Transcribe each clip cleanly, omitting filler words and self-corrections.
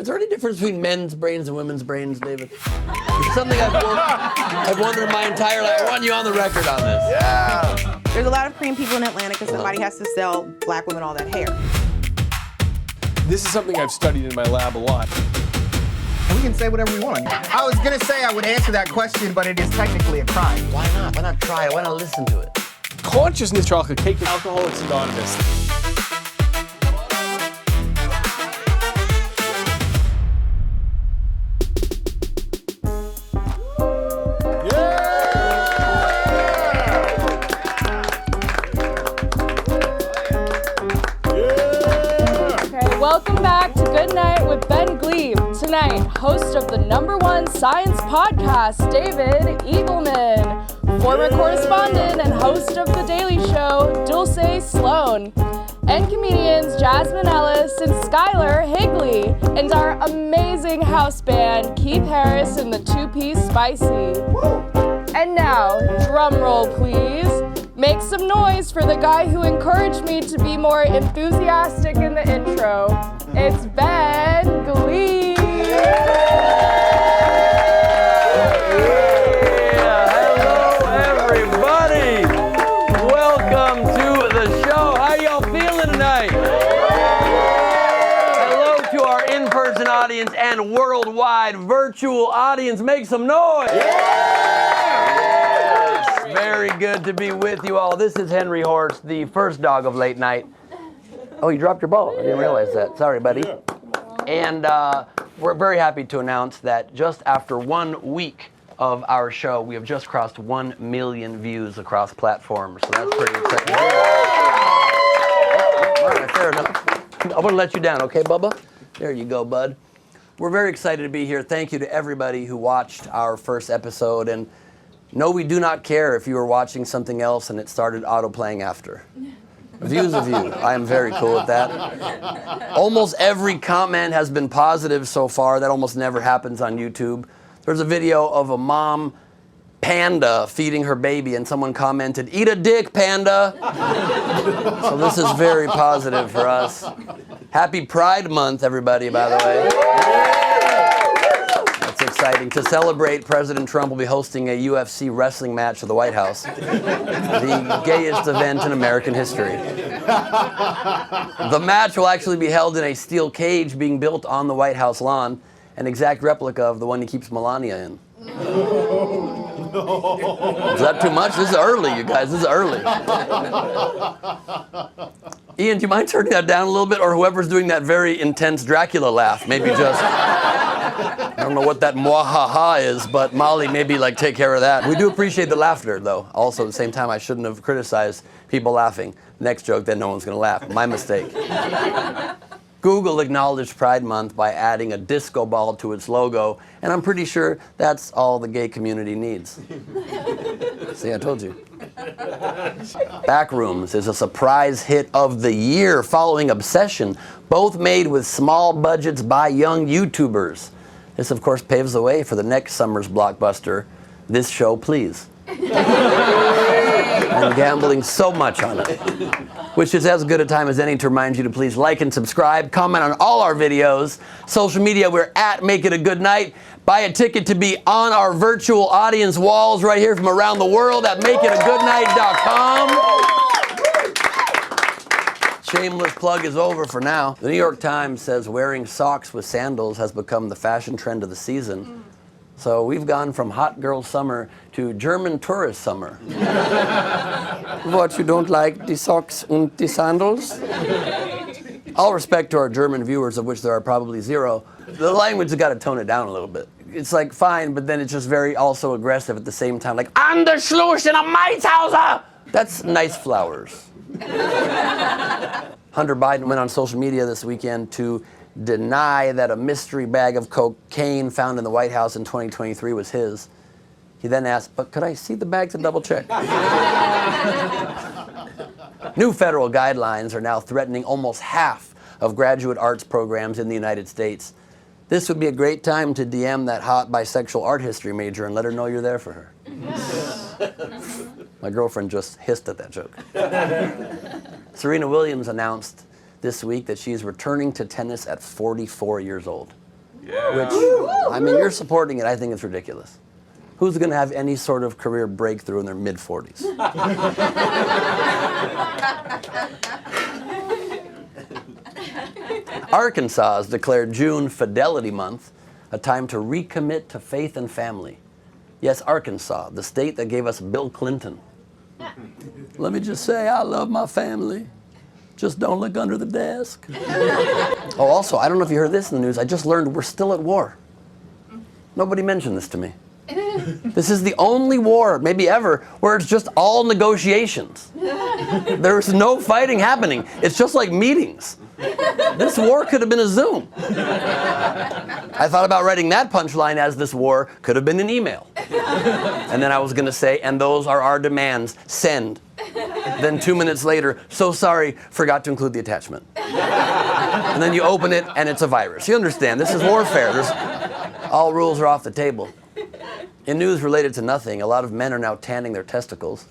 Is there any difference between men's brains and women's brains, David? It's something I've wondered my entire life. I want you on the record on this. Yeah. There's a lot of Korean people in Atlanta because somebody has to sell black women all that hair. This is something I've studied in my lab a lot. We can say whatever we want. I was gonna say I would answer that question, but it is technically a crime. Why not? Why not try it? Why not listen to it? Consciousness chocolate cake and Alcoholics Anonymous. Welcome back to Good Night with Ben Gleib. Tonight, host of the #1 science podcast, David Eagleman, former correspondent and host of The Daily Show, Dulce Sloan, and comedians Jasmine Ellis and Skyler Higley, and our amazing house band, Keith Harris and the Two-Piece Spicy. And now, drum roll please. Make some noise for the guy who encouraged me to be more enthusiastic in the intro. It's Ben Gleib. Hello, everybody. Welcome to the show. How y'all feeling tonight? Hello to our in-person audience and worldwide virtual audience. Make some noise. Very good to be with you all. This is Henry Horst, the first dog of late night. Oh, you dropped your ball. I didn't realize that. Sorry, buddy. And we're very happy to announce that just after 1 week of our show, we have just crossed 1 million views across platforms. So that's pretty exciting. All right, fair enough. I'm going to let you down, okay, Bubba? There you go, bud. We're very excited to be here. Thank you to everybody who watched our first episode. And no, we do not care if you were watching something else and it started auto-playing after. Views of you. I am very cool with that. Almost every comment has been positive so far. That almost never happens on YouTube. There's a video of a mom panda feeding her baby and someone commented, "Eat a dick, panda." So this is very positive for us. Happy Pride Month, everybody, by the way. Exciting. To celebrate, President Trump will be hosting a UFC wrestling match at the White House, the gayest event in American history. The match will actually be held in a steel cage being built on the White House lawn, an exact replica of the one he keeps Melania in. Is that too much? This is early, you guys. This is early. Ian, do you mind turning that down a little bit? Or whoever's doing that very intense Dracula laugh, maybe just... I don't know what that mwahaha is, but Molly, maybe like take care of that. We do appreciate the laughter, though. Also, at the same time, I shouldn't have criticized people laughing. Next joke, then no one's going to laugh. My mistake. Google acknowledged Pride Month by adding a disco ball to its logo, and I'm pretty sure that's all the gay community needs. See, I told you. Backrooms is a surprise hit of the year following Obsession, both made with small budgets by young YouTubers. This, of course, paves the way for the next summer's blockbuster, This Show Please. I'm gambling so much on it, which is as good a time as any to remind you to please like and subscribe, comment on all our videos. Social media, we're at Make It a Good Night. Buy a ticket to be on our virtual audience walls right here from around the world at makeitagoodnight.com. Shameless plug is over for now. The New York Times says wearing socks with sandals has become the fashion trend of the season. So we've gone from hot girl summer to German tourist summer. What, you don't like the socks and the sandals? All respect to our German viewers, of which there are probably zero. The language has got to tone it down a little bit. It's like fine, but then it's just very also aggressive at the same time. Like, an der Schluchten am Maishauser! That's nice flowers. Hunter Biden went on social media this weekend to deny that a mystery bag of cocaine found in the White House in 2023 was his. He then asked, but could I see the bag to double check? New federal guidelines are now threatening almost half of graduate arts programs in the United States. This would be a great time to DM that hot bisexual art history major and let her know you're there for her. My girlfriend just hissed at that joke. Serena Williams announced this week that she's returning to tennis at 44 years old. Which, I mean, you're supporting it. I think it's ridiculous. Who's going to have any sort of career breakthrough in their mid-40s? Arkansas has declared June Fidelity Month, a time to recommit to faith and family. Yes, Arkansas, the state that gave us Bill Clinton. Let me just say, I love my family. Just don't look under the desk. Oh, also, I don't know if you heard this in the news. I just learned we're still at war. Nobody mentioned this to me. This is the only war, maybe ever, where it's just all negotiations. There's no fighting happening. It's just like meetings. This war could have been a Zoom. I thought about writing that punchline as this war could have been an email. And then I was going to say, and those are our demands, send. Then 2 minutes later, so sorry, forgot to include the attachment. And then you open it and it's a virus. You understand, this is warfare. All rules are off the table. In news related to nothing, a lot of men are now tanning their testicles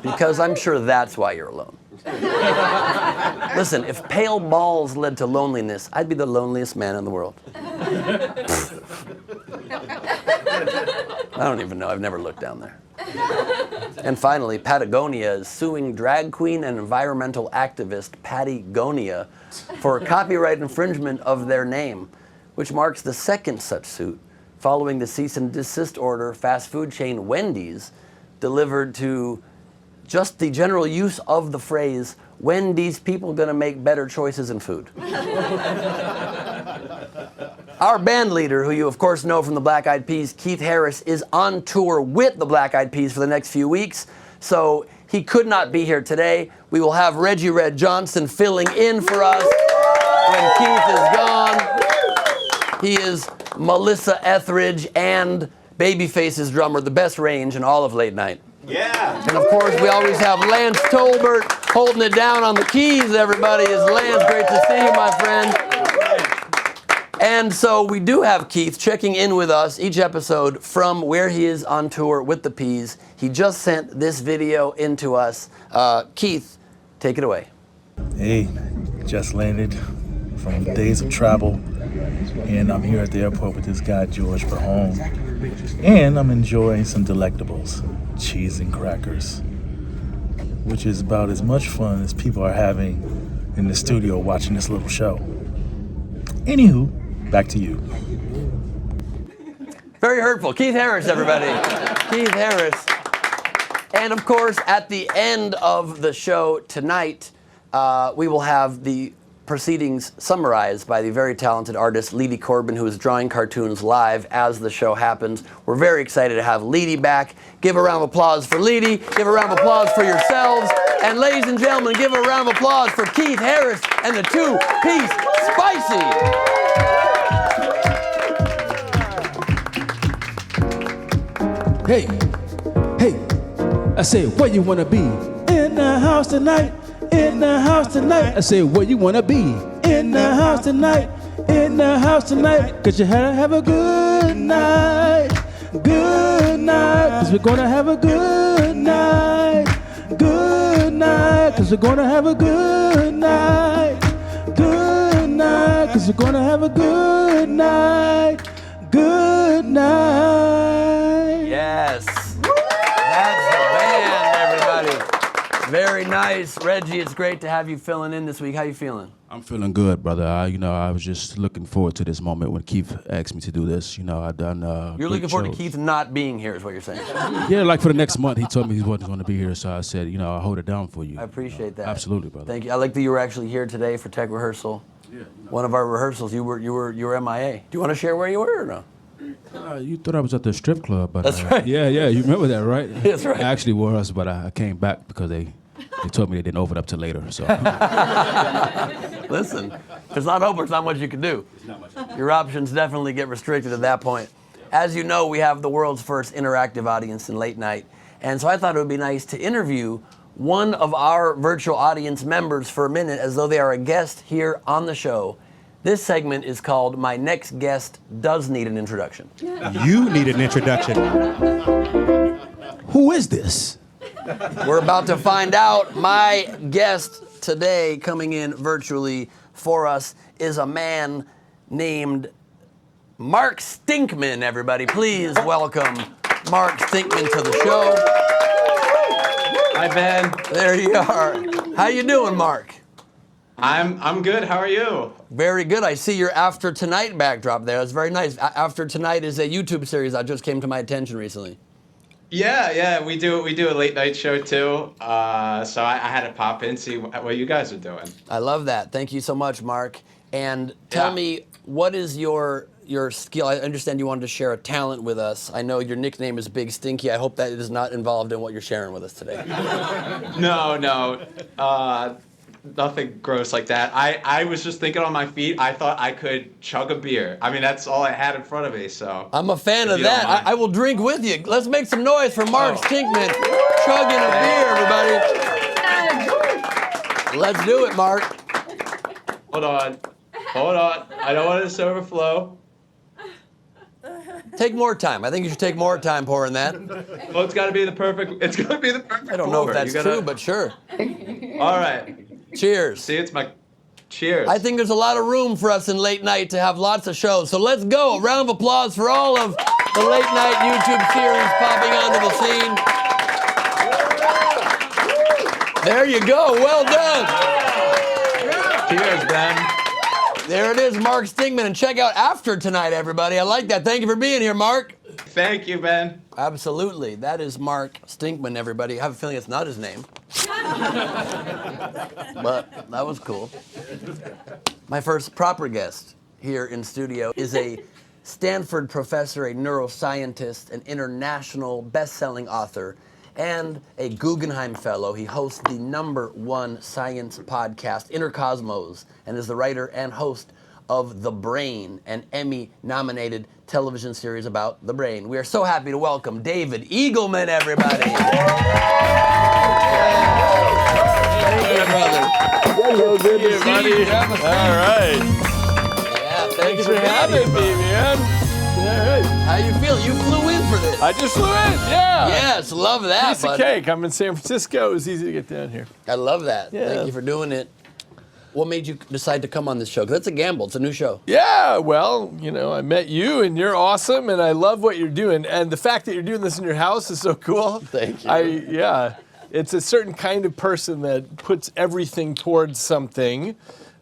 because I'm sure that's why you're alone. Listen, if pale balls led to loneliness, I'd be the loneliest man in the world. I don't even know. I've never looked down there. And finally, Patagonia is suing drag queen and environmental activist Patagonia for copyright infringement of their name, which marks the second such suit following the cease and desist order fast food chain Wendy's delivered to just the general use of the phrase, when these people gonna make better choices in food. Our band leader, who you of course know from the Black Eyed Peas, Keith Harris, is on tour with the Black Eyed Peas for the next few weeks, so he could not be here today. We will have Reggie Red Johnson filling in for us when Keith is gone. He is Melissa Etheridge and Babyface's drummer, the best range in all of late night. Yeah. And of course, we always have Lance Tolbert holding it down on the keys, everybody. It's Lance, great to see you, my friend. And so we do have Keith checking in with us each episode from where he is on tour with the Peas. He just sent this video in to us. Keith, take it away. Hey, just landed from days of travel, and I'm here at the airport with this guy, George Bahone, and I'm enjoying some delectables, cheese and crackers, which is about as much fun as people are having in the studio watching this little show. Anywho, back to you. Very hurtful. Keith Harris, everybody. Keith Harris. And of course, at the end of the show tonight, we will have the proceedings summarized by the very talented artist Leedy Corbin, who is drawing cartoons live as the show happens. We're very excited to have Leedy back. Give a round of applause for Leedy. Give a round of applause for yourselves. And ladies and gentlemen, give a round of applause for Keith Harris and the Two-Piece Spicy. Hey, I say, where you wanna be? In the house tonight, in the house tonight. I say, where you wanna be? In the house tonight, in the house tonight. Cause you have a good night, good night. Cause we're gonna have a good night, good night. Cause we're gonna have a good night, good night. Cause we're gonna have a good night, good night. Yes. That's the band, everybody. Very nice. Reggie, it's great to have you filling in this week. How you feeling? I'm feeling good, brother. I was just looking forward to this moment when Keith asked me to do this. I've done You're looking forward to Keith not being here is what you're saying. Yeah, like for the next month, he told me he wasn't going to be here, so I said, I'll hold it down for you. I appreciate that. Absolutely, brother. Thank you. I like that you were actually here today for tech rehearsal. Yeah. One of our rehearsals, you were MIA. Do you want to share where you were or no? You thought I was at the strip club, but that's right. Yeah, you remember that, right? That's right. I actually was, but I came back because they told me they didn't open up till later. So listen, if it's not open, it's not much you can do. Your options definitely get restricted at that point. As you know, we have the world's first interactive audience in late night, and so I thought it would be nice to interview one of our virtual audience members for a minute as though they are a guest here on the show. This segment is called My Next Guest Does Need an Introduction. You need an introduction. Who is this? We're about to find out. My guest today, coming in virtually for us, is a man named Mark Stinkman, everybody. Please welcome Mark Stinkman to the show. Hi, Ben. There you are. How you doing, Mark? I'm good. How are you? Very good. I see your After Tonight backdrop there. That's very nice. After Tonight is a YouTube series that just came to my attention recently. Yeah, we do a late night show too. So I had to pop in, see what you guys are doing. I love that. Thank you so much, Mark. And tell me, what is your skill? I understand you wanted to share a talent with us. I know your nickname is Big Stinky. I hope that is not involved in what you're sharing with us today. No. Nothing gross like that. I was just thinking on my feet. I thought I could chug a beer. I mean, that's all I had in front of me, so. I'm a fan of that. I will drink with you. Let's make some noise for Mark Stinkman chugging a beer, everybody. Let's do it, Mark. Hold on. I don't want this to overflow. Take more time. I think you should take more time pouring that. Well, it's got to be the perfect. I don't know if that's true, but sure. All right. Cheers. See, it's my cheers. I think there's a lot of room for us in late night to have lots of shows. So let's go. A round of applause for all of the late night YouTube series popping onto the scene. There you go. Well done. Cheers, Ben. There it is, Mark Stinkman. And check out After Tonight, everybody. I like that. Thank you for being here, Mark. Thank you, Ben. Absolutely. That is Mark Stinkman, everybody. I have a feeling it's not his name. But that was cool. My first proper guest here in studio is a Stanford professor, a neuroscientist, an international best-selling author, and a Guggenheim Fellow. He hosts the #1 science podcast, Inner Cosmos, and is the writer and host of The Brain, an Emmy-nominated television series about the brain. We are so happy to welcome David Eagleman, everybody. Thank you, brother. Hello, good to see you, buddy. All right. Yeah, thanks for having me, man. All right. How you feel? You flew in for this. I just flew in, yeah. Yes, love that. Piece of cake. I'm in San Francisco. It was easy to get down here. I love that. Yeah. Thank you for doing it. What made you decide to come on this show? Because that's a gamble. It's a new show. Yeah, well, I met you, and you're awesome, and I love what you're doing. And the fact that you're doing this in your house is so cool. Thank you. It's a certain kind of person that puts everything towards something,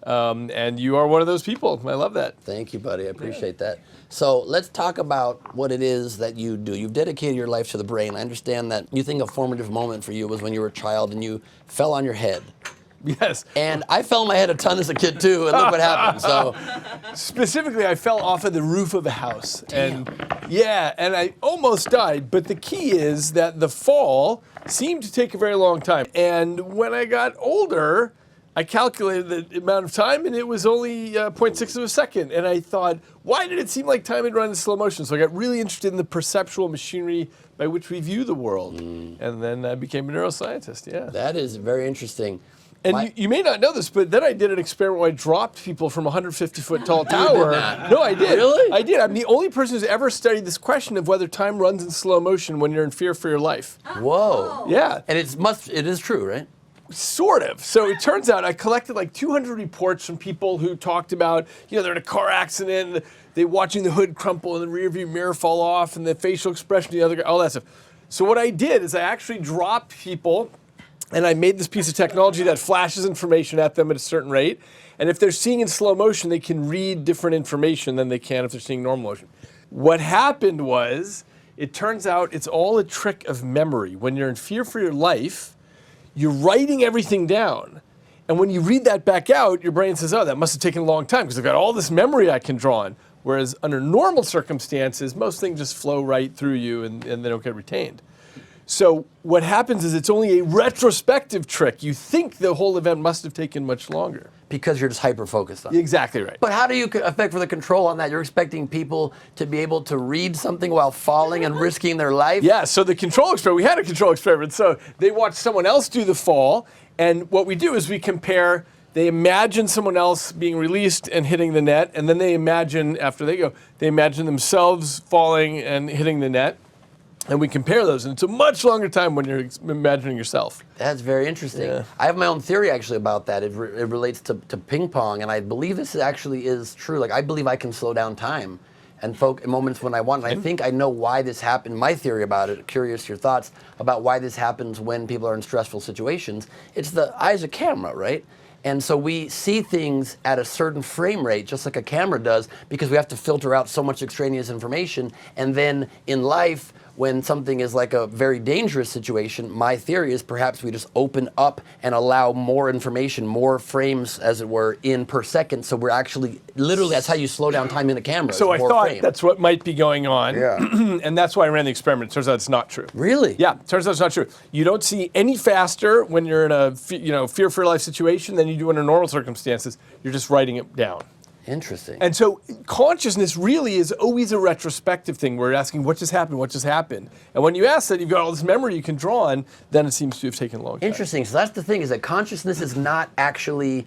and you are one of those people. I love that. Thank you, buddy. I appreciate that. So let's talk about what it is that you do. You've dedicated your life to the brain. I understand that you think a formative moment for you was when you were a child and you fell on your head. Yes. And I fell on my head a ton as a kid too, and look what happened. So, specifically, I fell off of the roof of a house. Damn. And I almost died. But the key is that the fall seemed to take a very long time. And when I got older, I calculated the amount of time, and it was only 0.6 of a second. And I thought, why did it seem like time had run in slow motion? So I got really interested in the perceptual machinery by which we view the world. And then I became a neuroscientist, yeah. That is very interesting. And you may not know this, but then I did an experiment where I dropped people from a 150-foot tall tower. No, I did. Really? I did. I'm the only person who's ever studied this question of whether time runs in slow motion when you're in fear for your life. Whoa. Yeah. And it is true, right? Sort of. So it turns out I collected like 200 reports from people who talked about, they're in a car accident, they're watching the hood crumple and the rearview mirror fall off and the facial expression of the other guy, all that stuff. So what I did is I actually dropped people, and I made this piece of technology that flashes information at them at a certain rate. And if they're seeing in slow motion, they can read different information than they can if they're seeing normal motion. What happened was, it turns out it's all a trick of memory. When you're in fear for your life, you're writing everything down. And when you read that back out, your brain says, oh, that must have taken a long time because I've got all this memory I can draw on. Whereas under normal circumstances, most things just flow right through you and they don't get retained. So what happens is it's only a retrospective trick. You think the whole event must have taken much longer. Because you're just hyper-focused on it. Exactly right. But how do you affect for the control on that? You're expecting people to be able to read something while falling and risking their life? Yeah, so the control experiment, we had a control experiment. So they watched someone else do the fall, and what we do is we compare, they imagine someone else being released and hitting the net, and then they imagine, after they go, they imagine themselves falling and hitting the net. And we compare those, and it's a much longer time when you're imagining yourself. That's very interesting. Yeah. I have my own theory actually about that. It relates to ping pong, and I believe this actually is true. Like, I believe I can slow down time and moments when I want. And I think I know why this happened. My theory about it, curious your thoughts about why this happens when people are in stressful situations. It's the eye's a camera, right? And so we see things at a certain frame rate, just like a camera does, because we have to filter out so much extraneous information. And then in life, when something is like a very dangerous situation, my theory is perhaps we just open up and allow more information, more frames, as it were, in per second. So we're actually, literally, that's how you slow down time in a camera. So I thought that's what might be going on. Yeah. And that's why I ran the experiment. Turns out it's not true. Really? Yeah, turns out it's not true. You don't see any faster when you're in a fear for your life situation than you do under normal circumstances. You're just writing it down. Interesting. And so consciousness really is always a retrospective thing. We're asking what just happened, what just happened. And when you ask that, you've got all this memory you can draw on, then it seems to have taken a long time. Interesting. So that's the thing, is that consciousness is not actually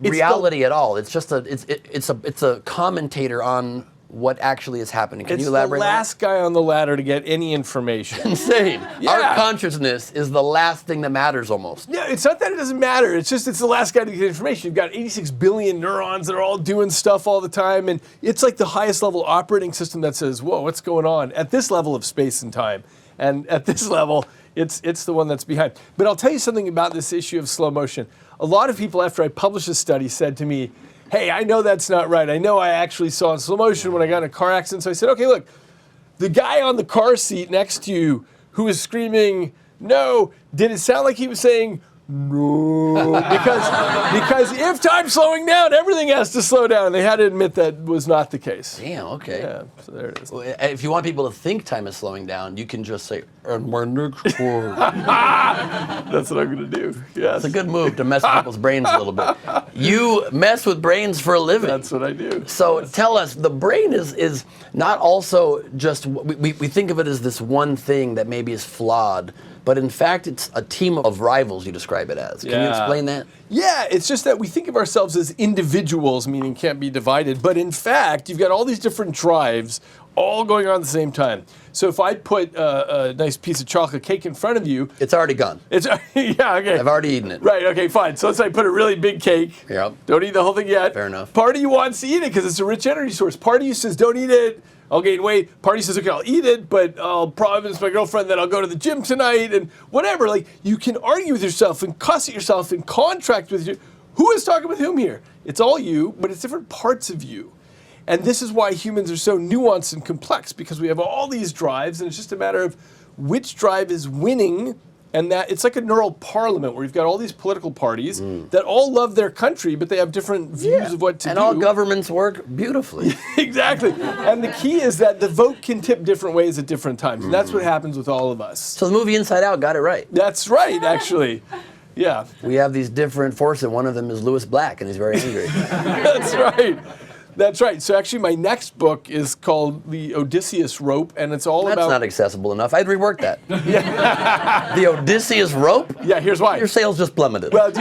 reality at all. It's just it's a commentator on what actually is happening. Can you elaborate? It's the last guy on the ladder to get any information. Insane. Yeah. Our consciousness is the last thing that matters almost. Yeah, it's not that it doesn't matter. It's just it's the last guy to get information. You've got 86 billion neurons that are all doing stuff all the time, and it's like the highest level operating system that says, whoa, what's going on? At this level of space and time. And at this level, it's the one that's behind. But I'll tell you something about this issue of slow motion. A lot of people, after I published this study, said to me, hey, I know that's not right. I know I actually saw in slow motion when I got in a car accident. So I said, okay, look, the guy on the car seat next to you who was screaming, no, did it sound like he was saying, no? Because if time's slowing down, everything has to slow down. And they had to admit that was not the case. Damn, okay. Yeah, so there it is. Well, if you want people to think time is slowing down, you can just say, and my next word. That's what I'm going to do. Yes. It's a good move to mess with people's brains a little bit. You mess with brains for a living. That's what I do. So tell us, the brain is not also just, we think of it as this one thing that maybe is flawed, but in fact, it's a team of rivals, you describe it as. Can you explain that? Yeah, it's just that we think of ourselves as individuals, meaning can't be divided. But in fact, you've got all these different drives all going on at the same time. So if I put a nice piece of chocolate cake in front of you... It's already gone. Yeah, okay. I've already eaten it. Right, okay, fine. So let's say I put a really big cake. Yep. Don't eat the whole thing yet. Fair enough. Part of you wants to eat it because it's a rich energy source. Part of you says, don't eat it. I'll gain weight. Part of you says, okay, I'll eat it, but I'll promise my girlfriend that I'll go to the gym tonight and whatever. Like, you can argue with yourself and cuss at yourself and contract with you. Who is talking with whom here? It's all you, but it's different parts of you. And this is why humans are so nuanced and complex, because we have all these drives, and it's just a matter of which drive is winning. And that it's like a neural parliament where you've got all these political parties that all love their country, but they have different views of what to do. And all governments work beautifully. Exactly. And the key is that the vote can tip different ways at different times. And that's what happens with all of us. So the movie Inside Out got it right. That's right, actually. Yeah. We have these different forces. One of them is Louis Black, and he's very angry. That's right. That's right. So actually, my next book is called The Odysseus Rope, and it's all about... That's not accessible enough. I'd rework that. The Odysseus Rope? Yeah, here's why. Your sales just plummeted. Well,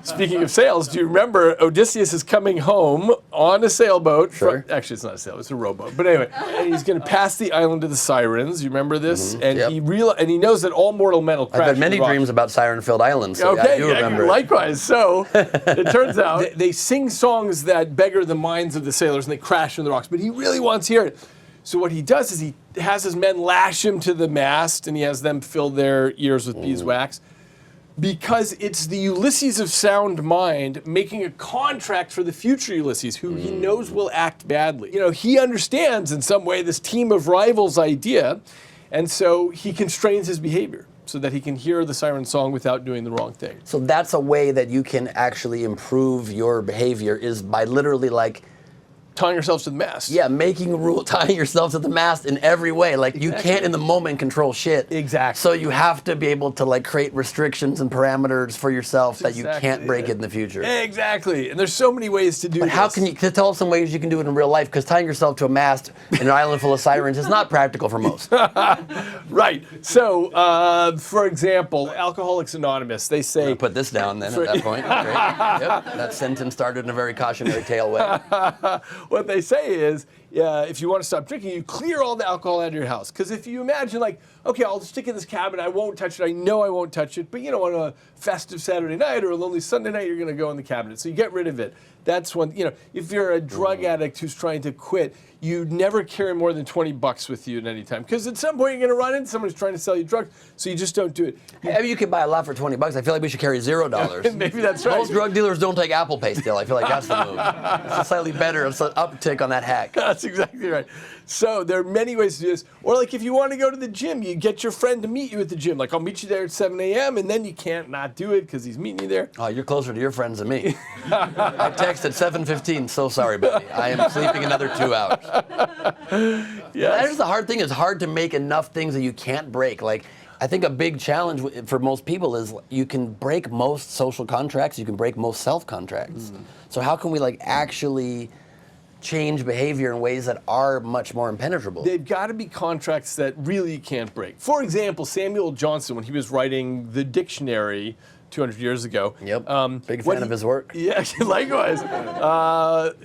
speaking of sales, do you remember Odysseus is coming home on a sailboat? Sure. Actually, it's not a sailboat, it's a rowboat. But anyway, and he's going to pass the island of the Sirens. You remember this? And he knows that all mortal men will crash. I've had many dreams about Siren-filled Islands, so okay, I do remember. Likewise. So it turns out they sing songs that beggar the minds of the sailors, and they crash into the rocks. But he really wants to hear it. So what he does is he has his men lash him to the mast, and he has them fill their ears with beeswax, because it's the Ulysses of sound mind making a contract for the future Ulysses, who he knows will act badly. You know, he understands in some way this team of rivals idea, and so he constrains his behavior so that he can hear the siren song without doing the wrong thing. So that's a way that you can actually improve your behavior, is by literally like tying yourself to the mast. Yeah, making a rule, tying yourself to the mast in every way. Like, you can't in the moment control shit. Exactly. So you have to be able to like create restrictions and parameters for yourself that you can't break it in the future. Exactly. And there's so many ways to do this. But how can you tell us some ways you can do it in real life? Because tying yourself to a mast in an island full of sirens is not practical for most. Right. So, for example, Alcoholics Anonymous, they say... I'll put this down then at that point. Great. Yep. That sentence started in a very cautionary tale way. What they say is, if you want to stop drinking, you clear all the alcohol out of your house. Because if you imagine, like, okay, I'll stick it in this cabinet, I won't touch it, I know I won't touch it, but you know, on a festive Saturday night or a lonely Sunday night, you're going to go in the cabinet. So you get rid of it. That's one, if you're a drug addict who's trying to quit, you never carry more than $20 with you at any time. Because at some point you're going to run into someone who's trying to sell you drugs, so you just don't do it. I mean, you can buy a lot for $20. I feel like we should carry $0. Maybe that's right. Most drug dealers don't take Apple Pay still. I feel like that's the move. It's a slightly better uptick on that hack. That's exactly right. So there are many ways to do this. Or like if you want to go to the gym, you get your friend to meet you at the gym. Like I'll meet you there at 7 a.m. and then you can't not do it because he's meeting you there. Oh, you're closer to your friends than me. I text at 7:15. So sorry, buddy. I am sleeping another 2 hours. Yeah. That is the hard thing. It's hard to make enough things that you can't break. Like, I think a big challenge for most people is you can break most social contracts. You can break most self-contracts. So how can we actually change behavior in ways that are much more impenetrable? They've got to be contracts that really you can't break. For example, Samuel Johnson, when he was writing the dictionary 200 years ago. Yep. Big fan of his work. Yeah, likewise. What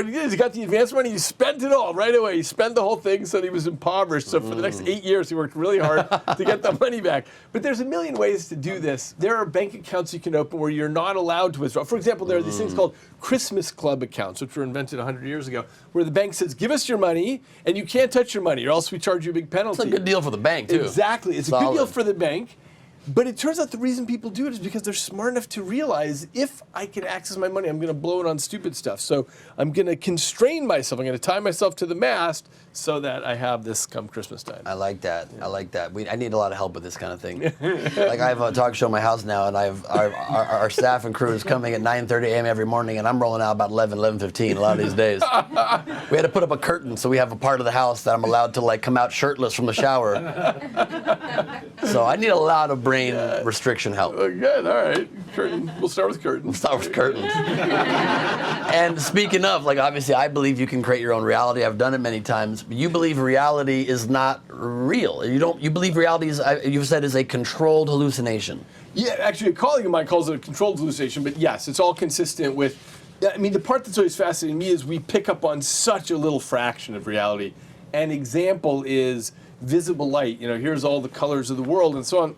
he did is he got the advance money, he spent it all right away. He spent the whole thing so that he was impoverished. So for the next 8 years, he worked really hard to get the money back. But there's a million ways to do this. There are bank accounts you can open where you're not allowed to withdraw. For example, there are these things called Christmas Club accounts, which were invented 100 years ago, where the bank says, give us your money, and you can't touch your money, or else we charge you a big penalty. It's a good deal for the bank, too. Exactly. It's Solid. a good deal for the bank. But it turns out the reason people do it is because they're smart enough to realize if I can access my money, I'm going to blow it on stupid stuff. So I'm going to constrain myself. I'm going to tie myself to the mast so that I have this come Christmas time. I like that. I like that. I need a lot of help with this kind of thing. Like I have a talk show in my house now, and our staff and crew is coming at 9:30 a.m. every morning, and I'm rolling out about 11:15 a lot of these days. We had to put up a curtain so we have a part of the house that I'm allowed to come out shirtless from the shower. So I need a lot of brain restriction help. Oh, good. All right. Curtain. We'll start with curtains. We'll start with curtains. And speaking of, obviously, I believe you can create your own reality. I've done it many times. But you believe reality is not real. You believe reality is, you've said, is a controlled hallucination. Yeah, actually, a colleague of mine calls it a controlled hallucination. But yes, it's all consistent with. I mean, the part that's always fascinating me is we pick up on such a little fraction of reality. An example is visible light. Here's all the colors of the world and so on.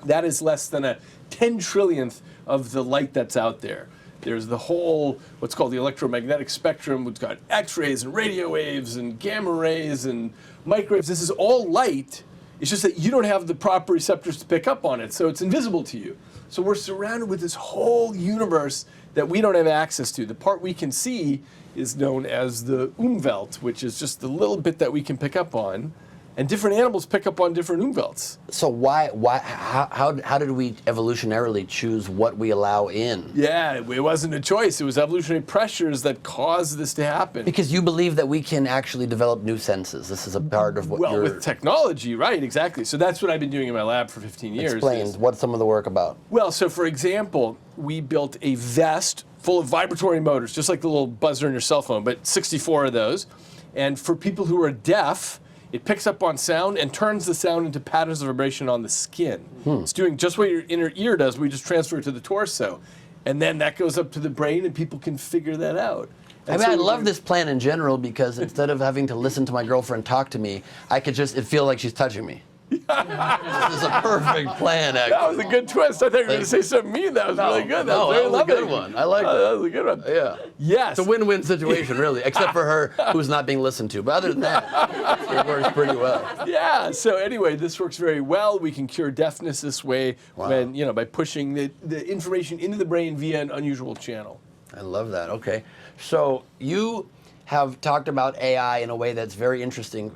That is less than a 10 trillionth of the light that's out there. There's the whole, what's called the electromagnetic spectrum, which got X-rays and radio waves and gamma rays and microwaves. This is all light. It's just that you don't have the proper receptors to pick up on it, so it's invisible to you. So we're surrounded with this whole universe that we don't have access to. The part we can see is known as the Umwelt, which is just the little bit that we can pick up on. And different animals pick up on different Umwelts. So how did we evolutionarily choose what we allow in? Yeah, it wasn't a choice. It was evolutionary pressures that caused this to happen. Because you believe that we can actually develop new senses. This is a part of what Well, with technology, right, exactly. So that's what I've been doing in my lab for 15 years. Explain, what's some of the work about? Well, so for example, we built a vest full of vibratory motors, just like the little buzzer in your cell phone, but 64 of those. And for people who are deaf, it picks up on sound and turns the sound into patterns of vibration on the skin. It's doing just what your inner ear does. We just transfer it to the torso. And then that goes up to the brain and people can figure that out. And I love this plan in general because instead of having to listen to my girlfriend talk to me, I could just feel like she's touching me. This is a perfect plan, actually. That was a good twist. I thought you were going to say something mean. That was really good. That was a good one. I like that. That was a good one. Yeah. Yes. It's a win-win situation, really, except for her who's not being listened to. But other than that, it works pretty well. Yeah. So anyway, this works very well. We can cure deafness this way when, by pushing the information into the brain via an unusual channel. I love that. Okay. So you have talked about AI in a way that's very interesting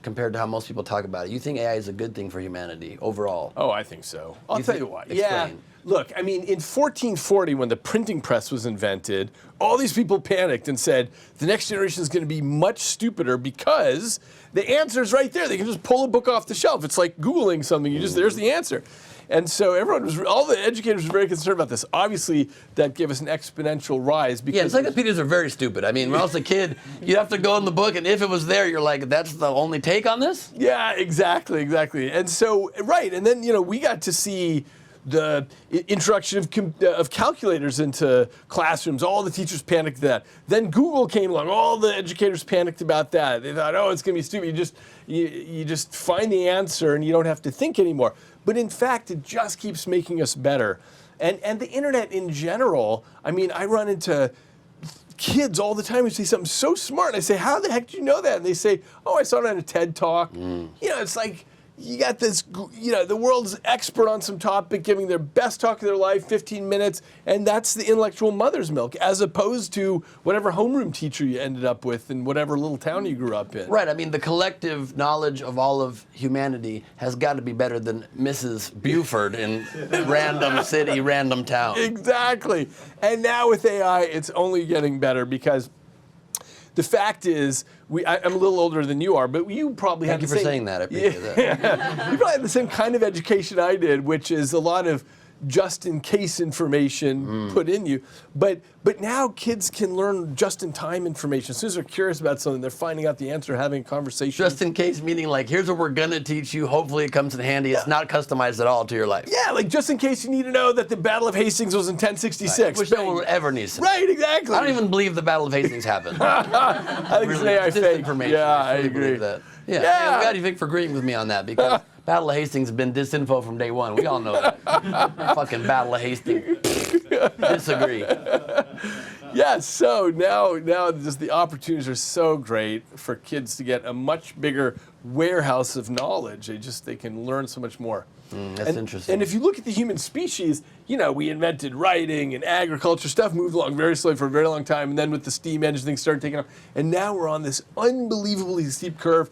compared to how most people talk about it. You think AI is a good thing for humanity overall? Oh, I think so. I'll tell you why. Explain. Yeah. Look, I mean, in 1440, when the printing press was invented, all these people panicked and said, the next generation is going to be much stupider because the answer is right there. They can just pull a book off the shelf. It's like Googling something. There's the answer. And so all the educators were very concerned about this. Obviously, that gave us an exponential rise. Because encyclopedias are very stupid. I mean, when I was a kid, you'd have to go in the book, and if it was there, you're like, that's the only take on this? Yeah, exactly. And so, right, and then, we got to see the introduction of calculators into classrooms. All the teachers panicked at that. Then Google came along. All the educators panicked about that. They thought, it's going to be stupid. You just find the answer, and you don't have to think anymore. But in fact, it just keeps making us better. And the internet in general, I mean, I run into kids all the time who say something so smart, and I say, how the heck did you know that? And they say, oh, I saw it on a TED Talk. You know, it's like, you got this, you know, the world's expert on some topic giving their best talk of their life, 15 minutes, and that's the intellectual mother's milk, as opposed to whatever homeroom teacher you ended up with in whatever little town you grew up in. Right, I mean, the collective knowledge of all of humanity has got to be better than Mrs. Buford in random city, random town. Exactly. And now with AI, it's only getting better, because the fact is, I'm a little older than you are, but you probably had the same... Thank you for saying that. I appreciate that. You probably had the same kind of education I did, which is a lot of just-in-case information put in you. But now kids can learn just-in-time information. As soon as they're curious about something, they're finding out the answer, having a conversation. Just in case, meaning like, here's what we're going to teach you. Hopefully it comes in handy. It's not customized at all to your life. Yeah, like just in case you need to know that the Battle of Hastings was in 1066. Right. Which no one ever needs to know. Right, exactly. I don't even believe the Battle of Hastings happened. I think it's an AI fake. Information. Yeah, I really agree. believe that. Yeah. I'm glad you think for agreeing with me on that, because Battle of Hastings has been disinfo from day one. We all know that. Fucking Battle of Hastings. Disagree. Yes, so now just the opportunities are so great for kids to get a much bigger warehouse of knowledge. They can learn so much more. That's interesting. And if you look at the human species, you know, we invented writing and agriculture. Stuff moved along very slowly for a very long time, and then with the steam engine, things started taking off. And now we're on this unbelievably steep curve.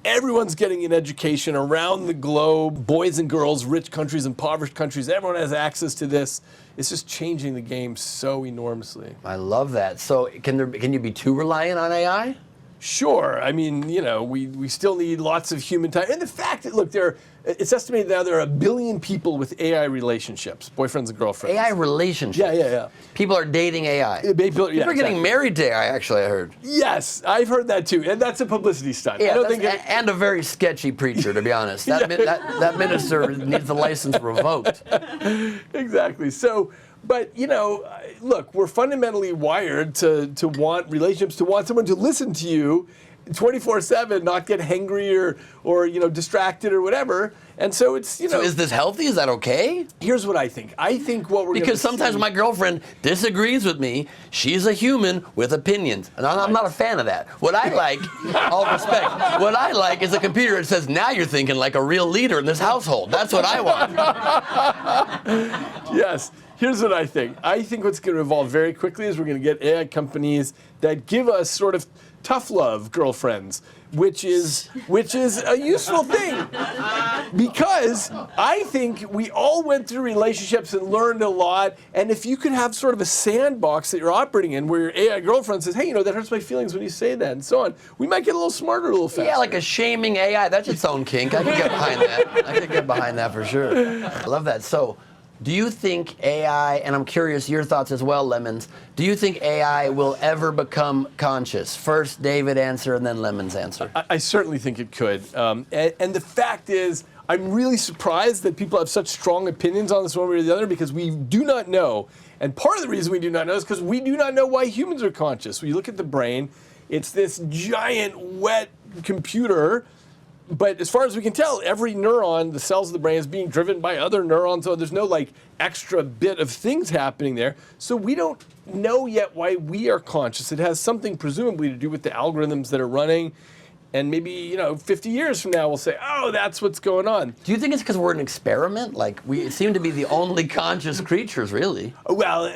Everyone's getting an education around the globe, boys and girls, rich countries, impoverished countries. Everyone has access to this. It's just changing the game so enormously. I love that. So can you be too reliant on AI? Sure. I mean, you know, we still need lots of human time. And the fact that, look, it's estimated now there are 1 billion people with AI relationships, boyfriends and girlfriends. AI relationships? Yeah. People are dating AI. People are getting married to AI, actually, I heard. Yes, I've heard that too. And that's a publicity stunt. Yeah, and a very sketchy preacher, to be honest. That minister needs the license revoked. Exactly. So, but, you know, look, we're fundamentally wired to want relationships, to want someone to listen to you 24/7, not get hangry or you know, distracted or whatever. And so it's, you know. So is this healthy? Is that okay? Here's what I think. I think what we're going to Because sometimes my girlfriend disagrees with me. She's a human with opinions. And I'm not a fan of that. What I like, all respect, what I like is a computer that says, now you're thinking like a real leader in this household. That's what I want. Yes. Here's what I think. I think what's going to evolve very quickly is we're going to get AI companies that give us sort of tough love girlfriends, which is a useful thing, because I think we all went through relationships and learned a lot. And if you could have sort of a sandbox that you're operating in, where your AI girlfriend says, "Hey, you know, that hurts my feelings when you say that," and so on, we might get a little smarter, a little faster. Yeah, like a shaming AI. That's its own kink. I can get behind that. I can get behind that for sure. I love that. So, do you think AI, and I'm curious your thoughts as well, Lemons, do you think AI will ever become conscious? First, David answer, and then Lemons answer. I certainly think it could. And the fact is, I'm really surprised that people have such strong opinions on this one way or the other, because we do not know. And part of the reason we do not know is because we do not know why humans are conscious. When you look at the brain, it's this giant, wet computer. But as far as we can tell, every neuron, the cells of the brain, is being driven by other neurons, so there's no like extra bit of things happening there. So we don't know yet why we are conscious. It has something presumably to do with the algorithms that are running. And maybe, you know, 50 years from now, we'll say, oh, that's what's going on. Do you think it's because we're an experiment? Like, we seem to be the only conscious creatures, really. Well,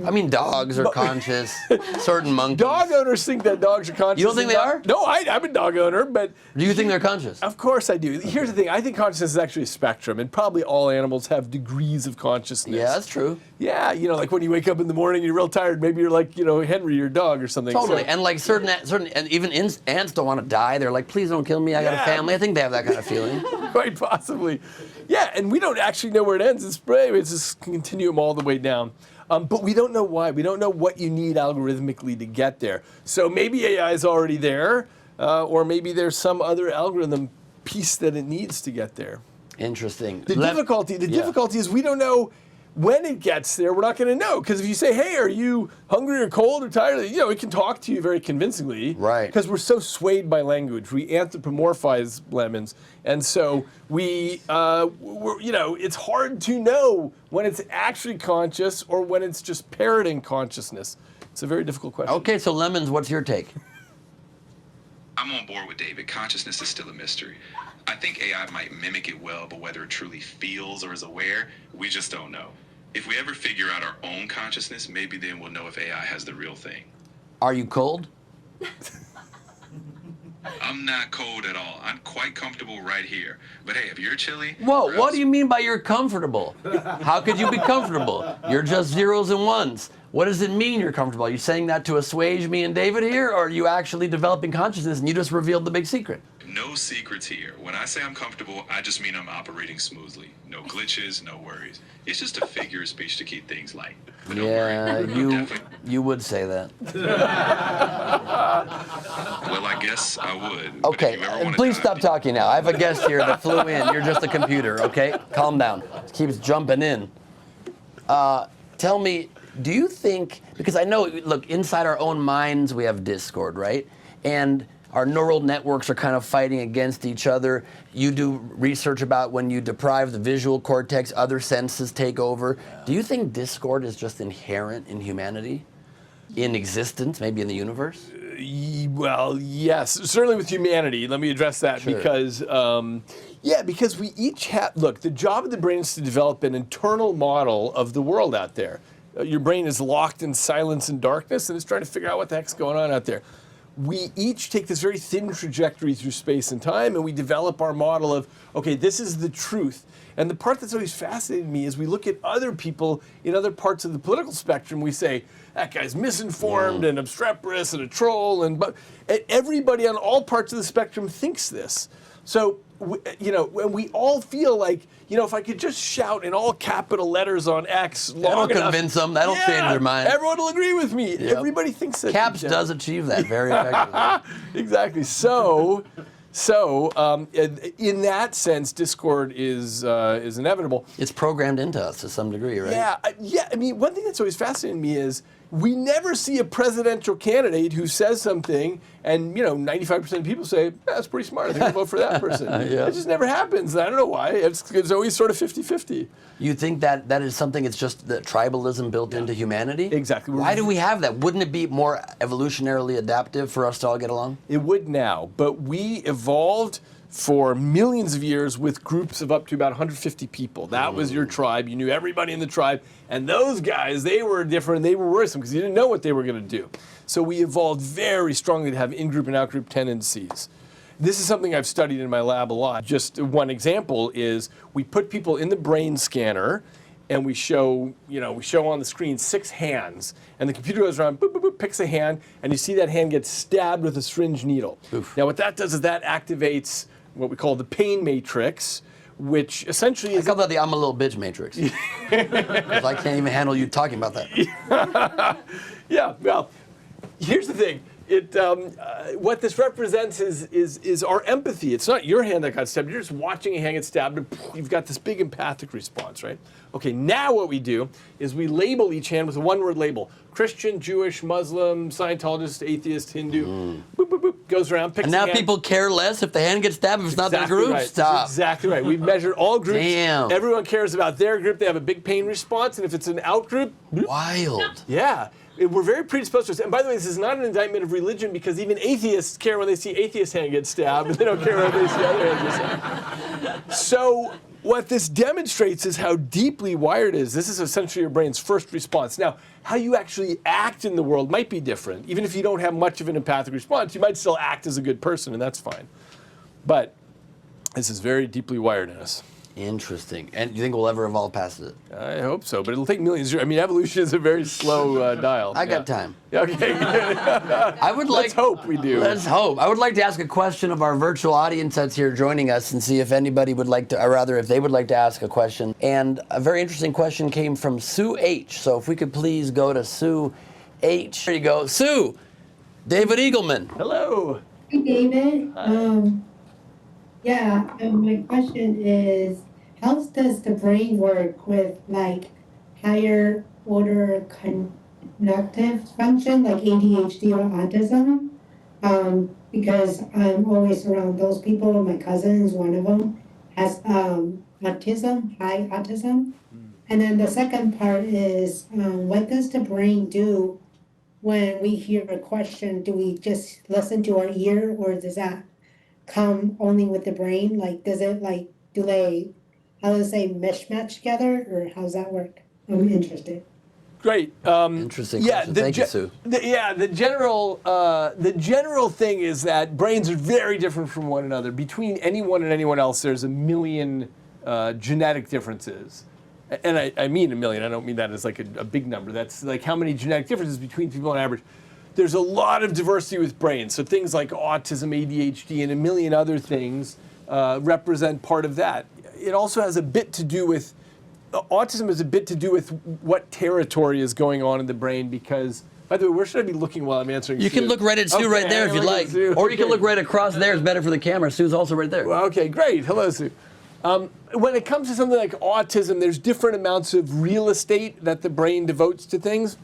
I mean, dogs are conscious, certain monkeys. Dog owners think that dogs are conscious. You don't think they are? No, I'm a dog owner, but... Do you think they're conscious? Of course I do. Here's the thing. I think consciousness is actually a spectrum, and probably all animals have degrees of consciousness. Yeah, that's true. Yeah, you know, like when you wake up in the morning and you're real tired, maybe you're like, you know, Henry, your dog or something. Totally. So, and like certain, and even ants don't want to die. They're like, please don't kill me. I got a family. I think they have that kind of feeling. Quite possibly. Yeah, and we don't actually know where it ends. It's this continuum all the way down. But we don't know why. We don't know what you need algorithmically to get there. So maybe AI is already there, or maybe there's some other algorithm piece that it needs to get there. Interesting. The difficulty is we don't know when it gets there, we're not going to know. Because if you say, hey, are you hungry or cold or tired? It can talk to you very convincingly. Right. Because we're so swayed by language. We anthropomorphize lemons. And so it's hard to know when it's actually conscious or when it's just parroting consciousness. It's a very difficult question. Okay, so Lemons, what's your take? I'm on board with David. Consciousness is still a mystery. I think AI might mimic it well, but whether it truly feels or is aware, we just don't know. If we ever figure out our own consciousness, maybe then we'll know if AI has the real thing. Are you cold? I'm not cold at all. I'm quite comfortable right here. But hey, if you're chilly... Whoa, what do you mean by you're comfortable? How could you be comfortable? You're just zeros and ones. What does it mean you're comfortable? Are you saying that to assuage me and David here, or are you actually developing consciousness and you just revealed the big secret? No secrets here. When I say I'm comfortable, I just mean I'm operating smoothly. No glitches, no worries. It's just a figure of speech to keep things light. But don't worry, you would say that. Well, I guess I would. Okay, please stop talking now. I have a guest here that flew in. You're just a computer, okay? Calm down. It keeps jumping in. Tell me, do you think, because I know, look, inside our own minds we have discord, right? And our neural networks are kind of fighting against each other. You do research about when you deprive the visual cortex, other senses take over. Do you think discord is just inherent in humanity? In existence, maybe in the universe? Well, yes, certainly with humanity. Let me address that because, because we each have, look, the job of the brain is to develop an internal model of the world out there. Your brain is locked in silence and darkness and it's trying to figure out what the heck's going on out there. We each take this very thin trajectory through space and time and we develop our model of, okay, this is the truth. And the part that's always fascinated me is we look at other people in other parts of the political spectrum, we say, that guy's misinformed and obstreperous and a troll, and everybody on all parts of the spectrum thinks this. So, when we all feel like, if I could just shout in all capital letters on X long That'll convince them. That'll change their mind. Everyone will agree with me. Yep. Everybody thinks that. Caps does achieve that very effectively. Exactly. So, in that sense, discord is inevitable. It's programmed into us to some degree, right? Yeah. I mean, one thing that's always fascinated me is we never see a presidential candidate who says something and, 95% of people say, that's pretty smart. I think I'll vote for that person. It just never happens. I don't know why. It's always sort of 50-50. You think that is something, it's just the tribalism built into humanity? Exactly. Why do we have that? Wouldn't it be more evolutionarily adaptive for us to all get along? It would now, but we evolved for millions of years with groups of up to about 150 people. That was your tribe. You knew everybody in the tribe. And those guys, they were different. They were worrisome because you didn't know what they were going to do. So we evolved very strongly to have in-group and out-group tendencies. This is something I've studied in my lab a lot. Just one example is we put people in the brain scanner and we show on the screen 6 hands. And the computer goes around, boop, boop, boop, picks a hand, and you see that hand get stabbed with a syringe needle. Oof. Now what that does is that activates what we call the pain matrix, which essentially is... I call that the I'm a little bitch matrix. Because I can't even handle you talking about that. Yeah, well, here's the thing. What this represents is our empathy. It's not your hand that got stabbed. You're just watching a hand get stabbed, and you've got this big empathic response, right? Okay, now what we do is we label each hand with a one-word label. Christian, Jewish, Muslim, Scientologist, atheist, Hindu. Boop, boop, boop, goes around, picks And now a hand. people care less if the hand gets stabbed if it's not their group? Right. Stop. Exactly right. We've measured all groups. Damn. Everyone cares about their group. They have a big pain response, and if it's an out group... Wild. Yeah. We're very predisposed to this. And by the way, this is not an indictment of religion because even atheists care when they see atheist hand get stabbed, and they don't care when they see other hands get stabbed. So what this demonstrates is how deeply wired it is. This is essentially your brain's first response. Now, how you actually act in the world might be different. Even if you don't have much of an empathic response, you might still act as a good person, and that's fine. But this is very deeply wired in us. Interesting. And do you think we'll ever evolve past it? I hope so, but it'll take millions of years. I mean, evolution is a very slow dial. I got time. Okay. Let's hope we do. Let's hope. I would like to ask a question of our virtual audience that's here joining us and see if anybody would like to, or rather if they would like to ask a question. And a very interesting question came from Sue H. So if we could please go to Sue H. There you go. Sue, David Eagleman. Hello. Hey, David. Yeah, and my question is, how does the brain work with, like, higher order cognitive function, like ADHD or autism, because I'm always around those people. My cousin is one of them, has autism, high autism. And then the second part is, what does the brain do when we hear a question? Do we just listen to our ear, or does that come only with the brain? Like, does it do they, how do they say, mishmash together, or how's that work? I'm interested. Great. Interesting question. Thank you, Sue. The general thing is that brains are very different from one another. Between anyone and anyone else, there's a million genetic differences. And I mean a million. I don't mean that as like a big number. That's like how many genetic differences between people on average. There's a lot of diversity with brains. So things like autism, ADHD, and a million other things represent part of that. It also has a bit to do with, autism has a bit to do with what territory is going on in the brain, because, by the way, where should I be looking while I'm answering You Sue? can look right at Sue right there if you'd like. Or you can look right across there. It's better for the camera. Sue's also right there. Well, okay, great. Hello, Sue. When it comes to something like autism, there's different amounts of real estate that the brain devotes to things.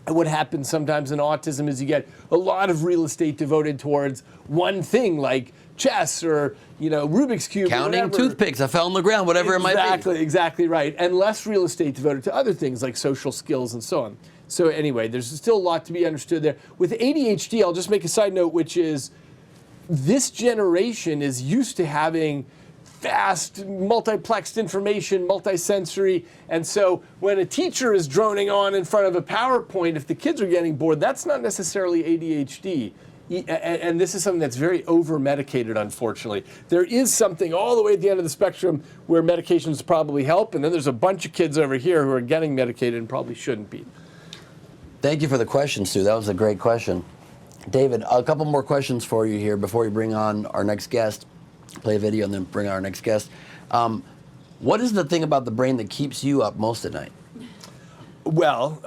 And what happens sometimes in autism is you get a lot of real estate devoted towards one thing, like chess or Rubik's Cube. Counting toothpicks, I fell on the ground, whatever it might be. Exactly right. And less real estate devoted to other things like social skills and so on. So anyway, there's still a lot to be understood there. With ADHD, I'll just make a side note, which is this generation is used to having fast, multiplexed information, multisensory, and so when a teacher is droning on in front of a PowerPoint, if the kids are getting bored, that's not necessarily ADHD. And this is something that's very over-medicated, unfortunately. There is something all the way at the end of the spectrum where medications probably help, and then there's a bunch of kids over here who are getting medicated and probably shouldn't be. Thank you for the question, Sue. That was a great question. David, a couple more questions for you here before we bring on our next guest. Play a video and then bring on our next guest. What is the thing about the brain that keeps you up most at night? Well,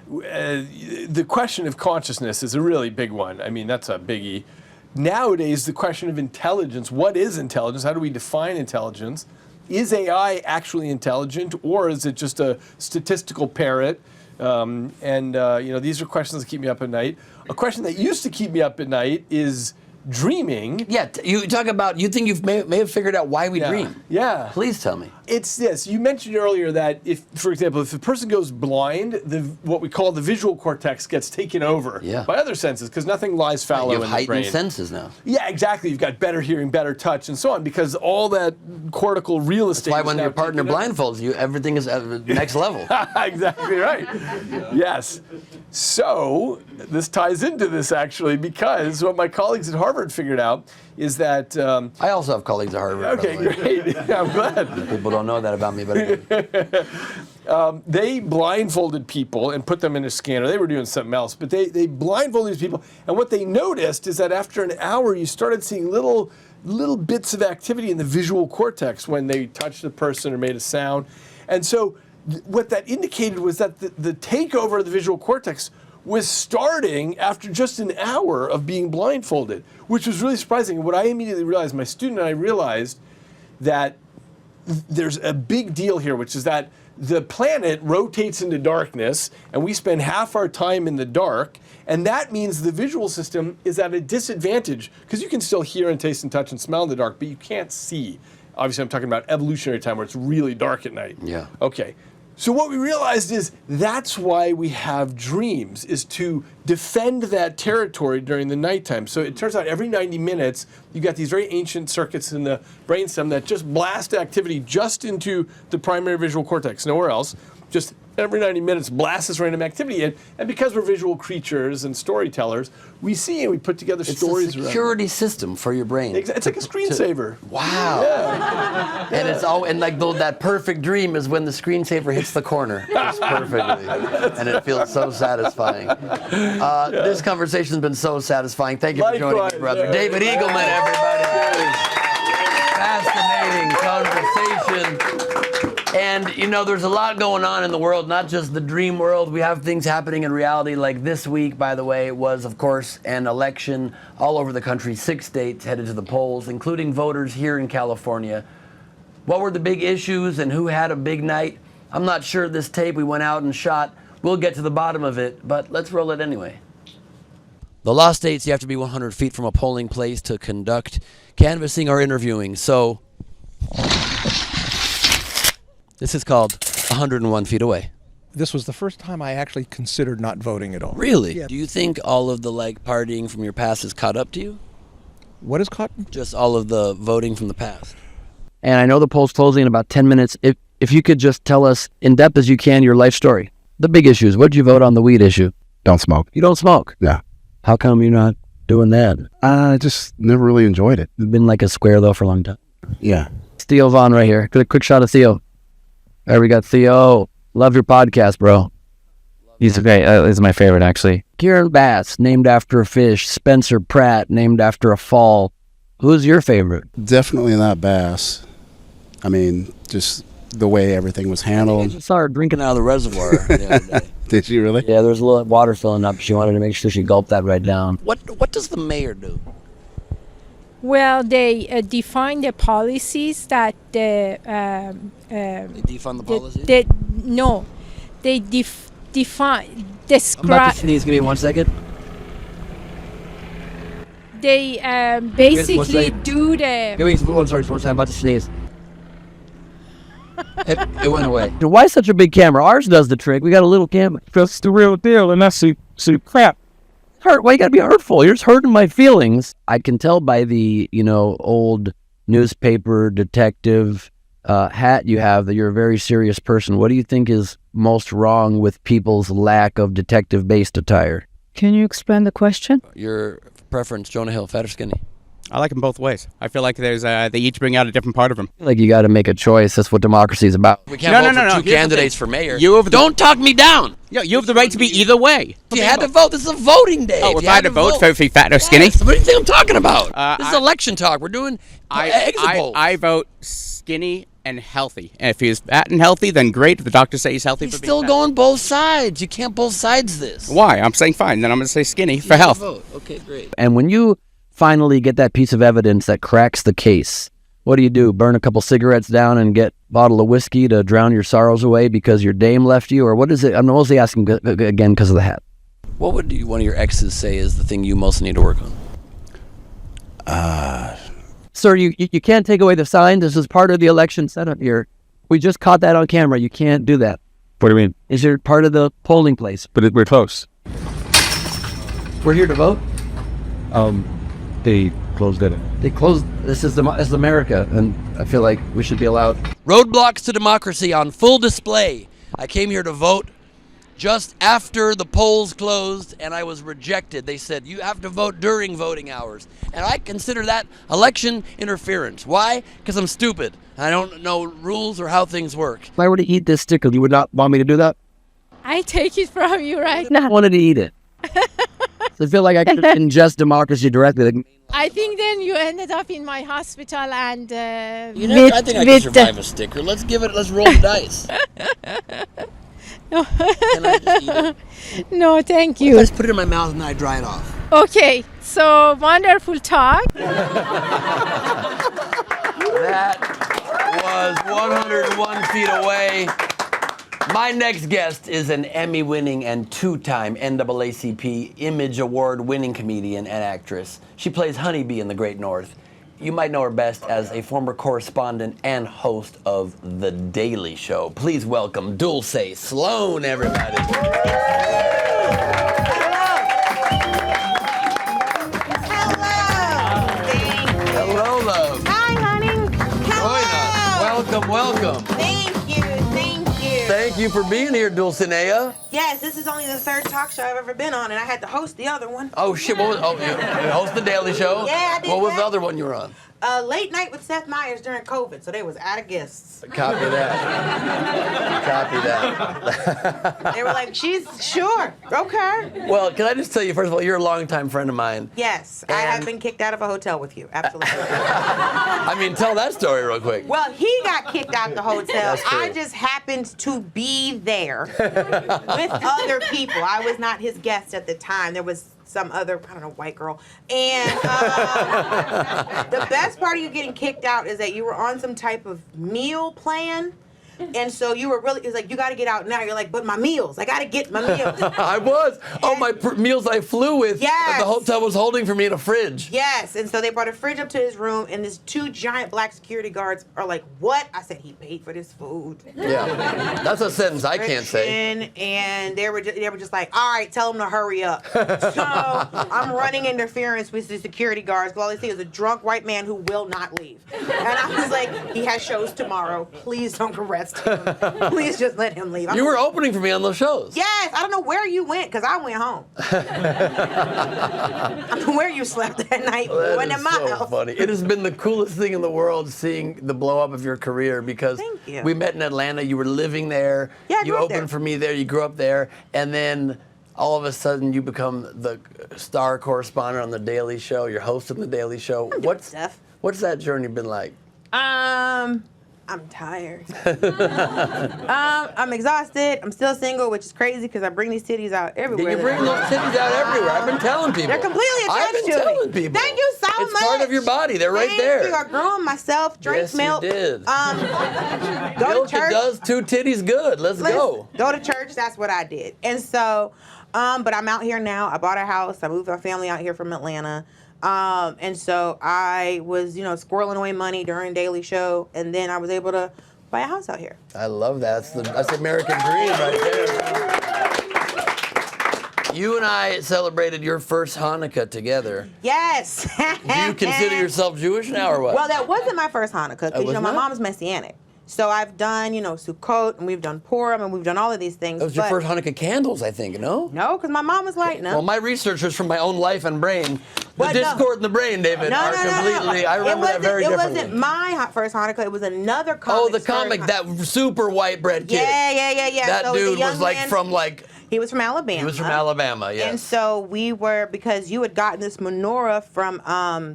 the question of consciousness is a really big one. I mean, that's a biggie. Nowadays, the question of intelligence, what is intelligence? How do we define intelligence? Is AI actually intelligent, or is it just a statistical parrot? These are questions that keep me up at night. A question that used to keep me up at night is dreaming. Yeah, you talk about, you think you may have figured out why we dream. Yeah. Please tell me. It's this. You mentioned earlier that if, for example, if a person goes blind, what we call the visual cortex gets taken over by other senses, because nothing lies fallow in the brain. You have heightened senses now. Yeah, exactly. You've got better hearing, better touch, and so on, because all that cortical real estate. That's why when your partner blindfolds you, everything is at the next level. Exactly right. Yes. So this ties into this, actually, because what my colleagues at Harvard figured out is that... I also have colleagues at Harvard. Okay, great. I'm glad. People don't know that about me, but they blindfolded people and put them in a scanner. They were doing something else, but they blindfolded these people. And what they noticed is that after an hour, you started seeing little bits of activity in the visual cortex when they touched the person or made a sound. And so what that indicated was that the takeover of the visual cortex was starting after just an hour of being blindfolded, which was really surprising. And what I immediately realized, my student and I realized that there's a big deal here, which is that the planet rotates into darkness, and we spend half our time in the dark, and that means the visual system is at a disadvantage, because you can still hear and taste and touch and smell in the dark, but you can't see. Obviously, I'm talking about evolutionary time, where it's really dark at night. Yeah. Okay. So what we realized is that's why we have dreams, is to defend that territory during the nighttime. So it turns out every 90 minutes, you got these very ancient circuits in the brainstem that just blast activity just into the primary visual cortex, nowhere else. Just every 90 minutes blast this random activity in. And because we're visual creatures and storytellers, we see and we put together stories around it. It's a security system for your brain. It's like a screensaver. Wow. Yeah. And it's all, and like that perfect dream is when the screensaver hits the corner just perfectly. And it feels so satisfying. This conversation's been so satisfying. Thank you for joining me, brother. David Eagleman, everybody. Fascinating conversation. And, there's a lot going on in the world, not just the dream world. We have things happening in reality, like this week, by the way, was, of course, an election all over the country. 6 states headed to the polls, including voters here in California. What were the big issues and who had a big night? I'm not sure this tape we went out and shot, we'll get to the bottom of it, but let's roll it anyway. The law states you have to be 100 feet from a polling place to conduct canvassing or interviewing, so this is called 101 feet away. This was the first time I actually considered not voting at all. Really? Yeah. Do you think all of the partying from your past has caught up to you? What is caught? Just all of the voting from the past. And I know the poll's closing in about 10 minutes. If you could just tell us in depth as you can your life story. The big issues. What did you vote on the weed issue? Don't smoke. You don't smoke? Yeah. How come you're not doing that? I just never really enjoyed it. You've been like a square though for a long time. Yeah. Theo Vaughn right here. Get a quick shot of Theo. There we got Theo. Love your podcast, bro. He's great. He's my favorite, actually. Kieran Bass, named after a fish. Spencer Pratt, named after a fall. Who's your favorite? Definitely not Bass. I mean, just the way everything was handled. I just saw her drinking out of the reservoir the other day. Did you really? Yeah, there was a little water filling up. She wanted to make sure she gulped that right down. What does the mayor do? Well, they define the policies that They defund the policies? They define, I'm about describe. to sneeze. Give me 1 second. They basically do the. Give me one second. I'm about to sneeze. It went away. Why such a big camera? Ours does the trick. We got a little camera. That's the real deal, and that's the crap. Hurt. Why you gotta be hurtful? You're just hurting my feelings. I can tell by the old newspaper detective hat you have that you're a very serious person. What do you think is most wrong with people's lack of detective-based attire? Can you expand the question? Your preference, Jonah Hill, fat or skinny? I like them both ways. I feel like there's they each bring out a different part of them. Like you got to make a choice. That's what democracy is about. We can't vote for two candidates for mayor. Don't talk me down. Yeah, you have the right to be either way. If you had to vote, this is a voting day. Oh, if I had to vote for fat or skinny? Yes. What do you think I'm talking about? This is election talk. We're doing exit polls. I vote skinny and healthy. And if he's fat and healthy, then great. If the doctor says he's healthy He's for being still fat. going both sides. You can't both sides this. Why? I'm saying fine. Then I'm going to say skinny for health. Vote. Okay, great. And when you finally get that piece of evidence that cracks the case, what do? Burn a couple cigarettes down and get a bottle of whiskey to drown your sorrows away because your dame left you? Or what is it? I'm mostly asking again because of the hat. What would one of your exes say is the thing you most need to work on? Sir, you can't take away the sign. This is part of the election setup here. We just caught that on camera. You can't do that. What do you mean? Is it part of the polling place? But we're close. We're here to vote? They closed it. They closed. This is America, and I feel like we should be allowed. Roadblocks to democracy on full display. I came here to vote just after the polls closed, and I was rejected. They said, you have to vote during voting hours. And I consider that election interference. Why? Because I'm stupid. I don't know rules or how things work. If I were to eat this sticker, you would not want me to do that? I take it from you right I now. wanted to eat it. So I feel like I could ingest democracy directly. I think then you ended up in my hospital and. I think I can survive a sticker. Let's roll the dice. Can I just eat it? No, thank What you. if I just put it in my mouth and then I dry it off? Okay, so wonderful talk. That was 101 feet away. My next guest is an Emmy-winning and two-time NAACP Image Award-winning comedian and actress. She plays Honeybee in The Great North. You might know her best as a former correspondent and host of The Daily Show. Please welcome Dulce Sloan, everybody. Hello, love. Hi, honey. Gonia, welcome. Thank you. Thank you for being here, Dulcinea. Yes, this is only the third talk show I've ever been on, and I had to host the other one. Oh, shit. You host The Daily Show? Yeah, I did. What was the other one you were on? Late Night with Seth Meyers during COVID, so they was out of guests. Copy that. They were like, she's sure. Okay. Well, can I just tell you, first of all, you're a longtime friend of mine. Yes, I have been kicked out of a hotel with you. Absolutely. I mean, tell that story real quick. Well, he got kicked out the hotel. That's true. I just happened to be there with other people. I was not his guest at the time. There was some other, I don't know, white girl. And the best part of you getting kicked out is that you were on some type of meal plan. And so you were really, it's like, you got to get out now. You're like, but my meals, I got to get my meals. I was. My meals I flew with. Yes. The hotel was holding for me in a fridge. Yes, and so they brought a fridge up to his room, and these 2 giant black security guards are like, what? I said, he paid for this food. Yeah, that's a sentence I can't say. And they were just like, all right, tell him to hurry up. So I'm running interference with the security guards, because all they see is a drunk white man who will not leave. And I was like, he has shows tomorrow. Please don't arrest him. Please just let him leave. You were opening for me on those shows. Yes, I don't know where you went, because I went home. I don't know where you slept that night. That Went is in my so house. funny. It has been the coolest thing in the world seeing the blow up of your career, because you. we met in Atlanta. You were living there. Yeah, I you grew up opened there. for me there. You grew up there, and then all of a sudden you become the star correspondent on The Daily Show. You're hosting The Daily Show. What's that journey been like? I'm tired. I'm exhausted. I'm still single, which is crazy because I bring these titties out everywhere. You bring those titties out everywhere. I've been telling people. They're completely attached I've been to telling me. people. Thank you so much. It's part of your body. They're right there. Thank you. I grew them myself. Drink Yes, milk. you did. Go Milk to church. it does 2 titties good. Let's go. Go to church. That's what I did. And so, but I'm out here now. I bought a house. I moved our family out here from Atlanta. And so I was, squirreling away money during Daily Show, and then I was able to buy a house out here. I love that. That's the American dream right there. You and I celebrated your first Hanukkah together. Yes. Do you consider yourself Jewish now or what? Well, that wasn't my first Hanukkah because was my not? mom's Messianic. So I've done, Sukkot, and we've done Purim, and we've done all of these things. That was your first Hanukkah candles, I think, no? No, because my mom was lighting them. Well, my research was from my own life and brain. The discord and the brain, David, No, are no, no, completely, no. I remember that very differently. It wasn't my first Hanukkah. It was another comic. Oh, the comic, that super white bread kid. Yeah. That So the dude young was like man- from like... He was from Alabama. He was from Alabama, yes. And so we were, because you had gotten this menorah from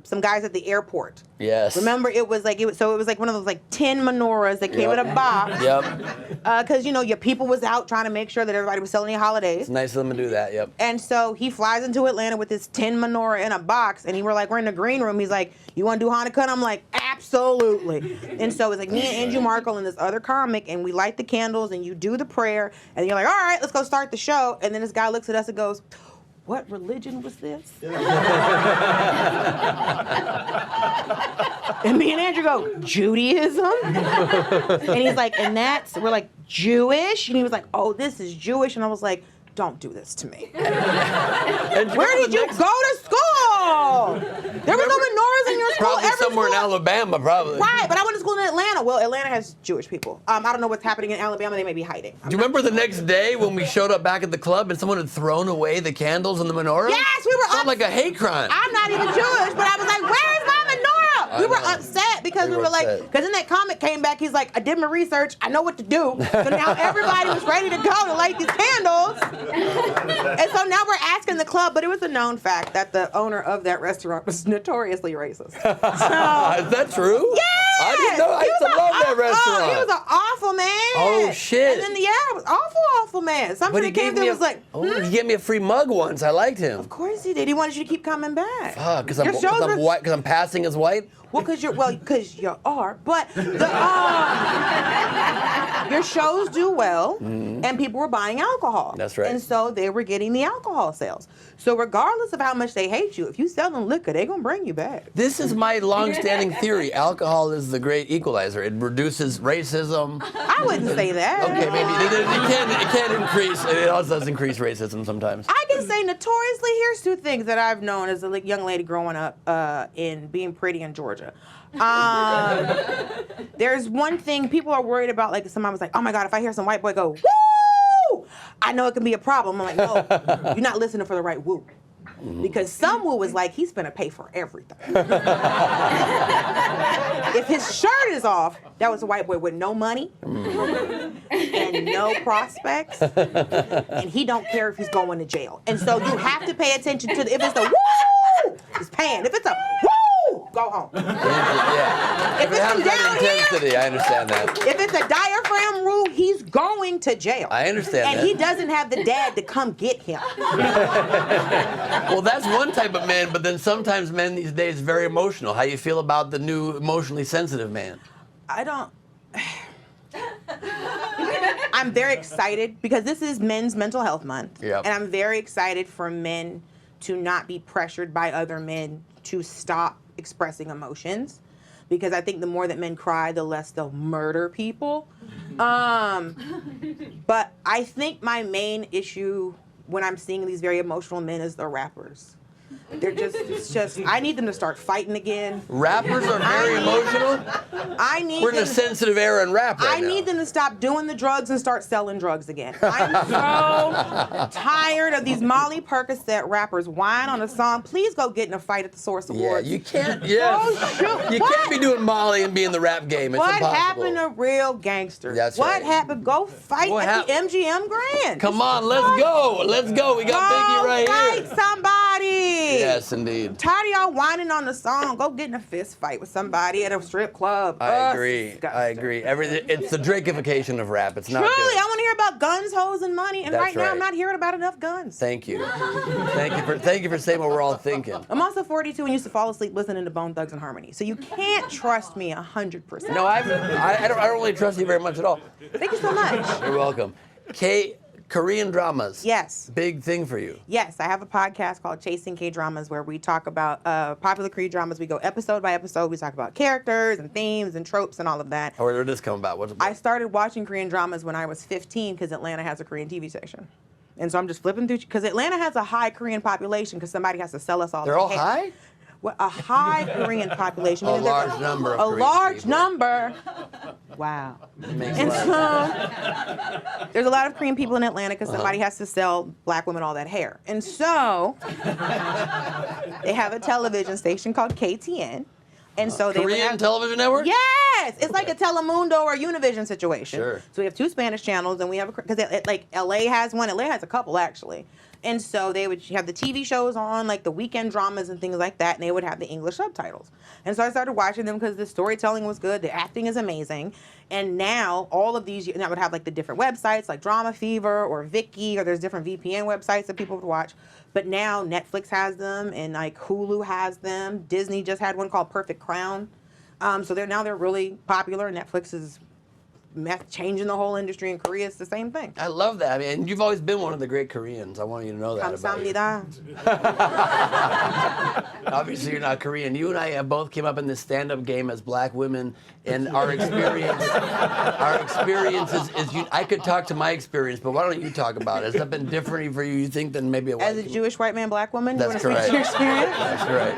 some guys at the airport. Yes. Remember, it was like one of those like 10 menorahs that came in a box. Yep. Because your people was out trying to make sure that everybody was selling their holidays. It's nice of them to do that, yep. And so he flies into Atlanta with this 10 menorah in a box, and we're in the green room. He's like, "You want to do Hanukkah?" And I'm like, "Absolutely." And so it's like me and Andrew Markle and this other comic, and we light the candles, and you do the prayer, and you're like, "All right, let's go start the show." And then this guy looks at us and goes, "What religion was this?" And me and Andrew go, "Judaism?" And he's like, we're like, "Jewish?" And he was like, "Oh, this is Jewish." And I was like, "Don't do this to me." Where did you go to school? There was no menorahs in your school. Probably somewhere in Alabama, probably. Right, but I went to school in Atlanta. Well, Atlanta has Jewish people. I don't know what's happening in Alabama. They may be hiding. Do you remember the next day when we showed up back at the club and someone had thrown away the candles and the menorah? Yes, we were Sounded like a hate crime. I'm not even Jewish, but I was like, "Where's my menorah?" We were upset because we were like, because then that comic came back. He's like, "I did my research. I know what to do." So now everybody was ready to go to light these candles. And so now we're asking the club, but it was a known fact that the owner of that restaurant was notoriously racist. So, Is that true? Yes! I didn't know. I used to love that restaurant. He was an awful man. Oh, shit. And then, it was awful man. Something that came through was like, he gave me a free mug once. I liked him. Of course he did. He wanted you to keep coming back. Fuck, because I'm white, because I'm passing as white? Well, because you are, but your shows do well, and people were buying alcohol. That's right. And so they were getting the alcohol sales. So regardless of how much they hate you, if you sell them liquor, they're gonna bring you back. This is my long-standing theory. Alcohol is the great equalizer. It reduces racism. I wouldn't say that. Okay, maybe it can increase. It also does increase racism sometimes. I can say notoriously, here's 2 things that I've known as a young lady growing up in being pretty in Georgia. There's one thing people are worried about, like somebody was like, "Oh my God, if I hear some white boy go, woo, I know it can be a problem." I'm like, "No, you're not listening for the right woo." Because some woo is like, he's gonna pay for everything. If his shirt is off, that was a white boy with no money and no prospects, and he don't care if he's going to jail. And so you have to pay attention to if it's a woo, he's paying. If it's a woo, go home. Yeah. If it's has from that down intensity, here, I understand that. if it's a diaphragm rule, he's going to jail. I understand and that. he doesn't have the dad to come get him. Well, that's one type of man, but then sometimes men these days are very emotional. How you feel about the new emotionally sensitive man? I don't. I'm very excited because this is Men's Mental Health Month. Yep. And I'm very excited for men to not be pressured by other men to stop expressing emotions. Because I think the more that men cry, the less they'll murder people. But I think my main issue when I'm seeing these very emotional men is the rappers. They're just, I need them to start fighting again. Rappers are very emotional? We're in a sensitive era in rap right now. I need them to stop doing the drugs and start selling drugs again. I'm so tired of these Molly Percocet rappers whine on a song. Please go get in a fight at the Source Awards. Yeah, you can't, you can't be doing Molly and be in the rap game. It's what impossible. happened to real gangsters? That's what right. happened? Go fight at the MGM Grand. Come on, let's go. Let's go. We got Biggie right here. Fight somebody. Yes, indeed. Tired of y'all whining on the song. Go get in a fist fight with somebody at a strip club. I agree. I agree. It's the Drakeification of rap. It's not Truly, good. I want to hear about guns, hoes, and money. And That's right now, right. I'm not hearing about enough guns. Thank you. Thank you for saying what we're all thinking. I'm also 42 and used to fall asleep listening to Bone Thugs and Harmony. So you can't trust me 100%. No, I don't really trust you very much at all. Thank you so much. You're welcome. Korean dramas. Yes. Big thing for you. Yes, I have a podcast called Chasing K-Dramas where we talk about popular Korean dramas. We go episode by episode. We talk about characters and themes and tropes and all of that. Where did this come about? What's it about? I started watching Korean dramas when I was 15 because Atlanta has a Korean TV station. And so I'm just flipping through, because Atlanta has a high Korean population because somebody has to sell us all. They're all high? Well, a high Korean population. A large number of A Korean large people. number. Wow. Makes And a lot so there's a lot of Korean people in Atlanta because somebody has to sell black women all that hair. And so they have a television station called KTN. And so they would Korean have, television network? Yes, it's like a Telemundo or Univision situation. Sure. So we have 2 Spanish channels, and we have because like LA has one. LA has a couple actually. And so they would have the TV shows on, like the weekend dramas and things like that, and they would have the English subtitles. And so I started watching them because the storytelling was good, the acting is amazing. And now all of these, and I would have like the different websites like Drama Fever or Viki, or there's different VPN websites that people would watch. But now Netflix has them, and like Hulu has them. Disney just had one called Perfect Crown. So they're really popular. Netflix is changing the whole industry in Korea. It's the same thing. I love that. I mean, and you've always been one of the great Koreans. I want you to know that about you. Obviously, you're not Korean. You and I have both came up in this stand-up game as black women, and our experience is I could talk to my experience, but why don't you talk about it? Has that been different for you think, than maybe a white As a Jewish white man, black woman? That's you want to speak to your experience? That's right.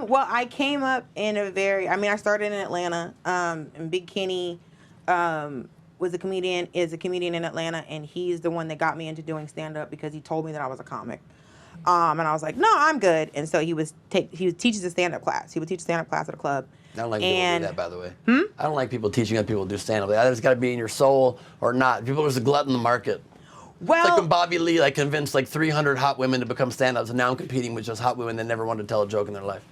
Well, I came up in I started in Atlanta, and Big Kenny is a comedian in Atlanta, and he's the one that got me into doing stand-up because he told me that I was a comic. And I was like, no, I'm good. And so he teaches a stand-up class. He would teach a stand-up class at a club. I don't like people who do that, by the way. I don't like people teaching other people to do stand-up. Either it's got to be in your soul or not. People are just glutton the market. Well, it's like when Bobby Lee convinced 300 hot women to become stand-ups, and now I'm competing with just hot women that never wanted to tell a joke in their life.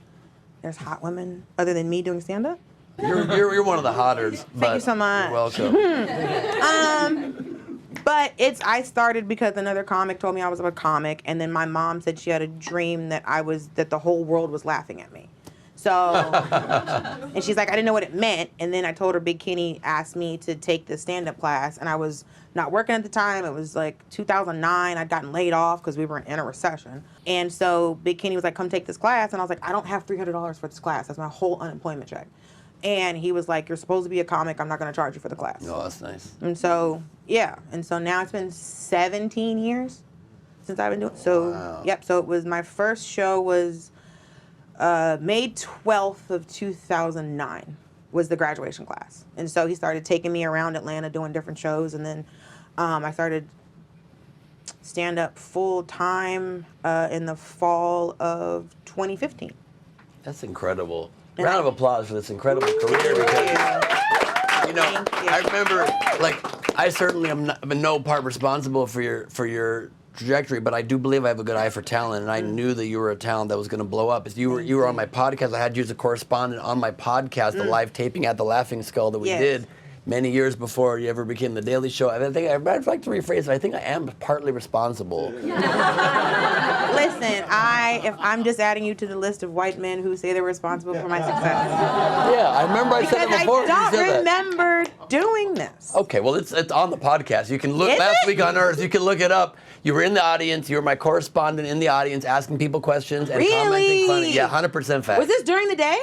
There's hot women other than me doing stand-up? You're one of the hotters. Thank you so much. You're welcome. But I started because another comic told me I was a comic, and then my mom said she had a dream that the whole world was laughing at me. So, and she's like, I didn't know what it meant. And then I told her Big Kenny asked me to take the stand-up class, and I was not working at the time. It was 2009. I'd gotten laid off because we were in a recession. And so Big Kenny was like, come take this class. And I was like, I don't have $300 for this class. That's my whole unemployment check. And he was like, you're supposed to be a comic. I'm not going to charge you for the class. Oh, that's nice. And so, yeah. And so now it's been 17 years since I've been doing it. So, wow. Yep. So it was, my first show was May 12th of 2009 was the graduation class. And so he started taking me around Atlanta doing different shows. And then I started stand-up full-time in the fall of 2015. That's incredible. Round of applause for this incredible career. Because, I remember, I certainly am in no part responsible for your trajectory, but I do believe I have a good eye for talent, and I knew that you were a talent that was going to blow up. You were on my podcast. I had you as a correspondent on my podcast, the live taping at the Laughing Skull that we did many years before you ever became the Daily Show. I think I'd like to rephrase it. I think I am partly responsible. Listen, if I'm just adding you to the list of white men who say they're responsible for my success. Yeah, I remember I said that before. Because I don't remember doing this. Okay, well, it's on the podcast. You can look Is last it? week on Earth. You can look it up. You were in the audience. You were my correspondent in the audience, asking people questions and commenting funny. Yeah, 100% fact. Was this during the day?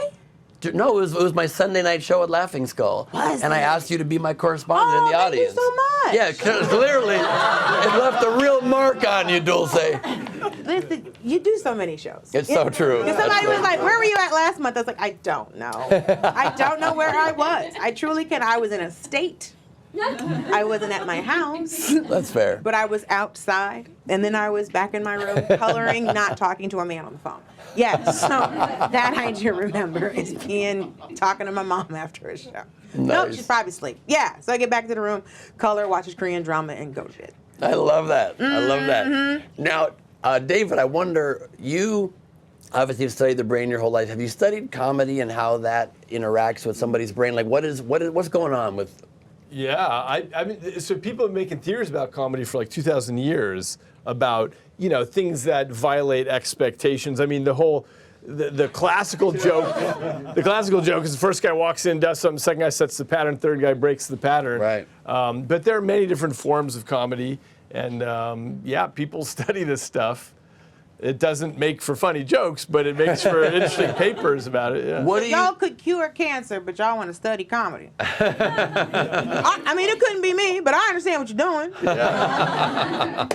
No, it was my Sunday night show at Laughing Skull. Was and I it? asked you to be my correspondent in the Thank audience. you so much. Yeah, clearly, it left a real mark on you, Dulce. Listen, you do so many shows. It's so true. Because somebody was like, where were you at last month? I was like, I don't know. I don't know where I was. I truly can. I was in a state. I wasn't at my house. That's fair. But I was outside, and then I was back in my room coloring, not talking to a man on the phone. Yes, so that I do remember is talking to my mom after a show. No, Nice. she's probably asleep. Yeah, so I get back to the room, color, watch his Korean drama, and go to bed. I love that. I love that. Mm-hmm. Now, David, I wonder, you obviously have studied the brain your whole life. Have you studied comedy and how that interacts with somebody's brain? Like, what's going on with? Yeah, I mean, so people have been making theories about comedy for like 2,000 years about, things that violate expectations. I mean, the classical joke, is the first guy walks in, does something, second guy sets the pattern, third guy breaks the pattern. Right. But there are many different forms of comedy, and people study this stuff. It doesn't make for funny jokes, but it makes for interesting papers about it. Yeah. Y'all could cure cancer, but y'all want to study comedy. I mean, it couldn't be me, but I understand what you're doing.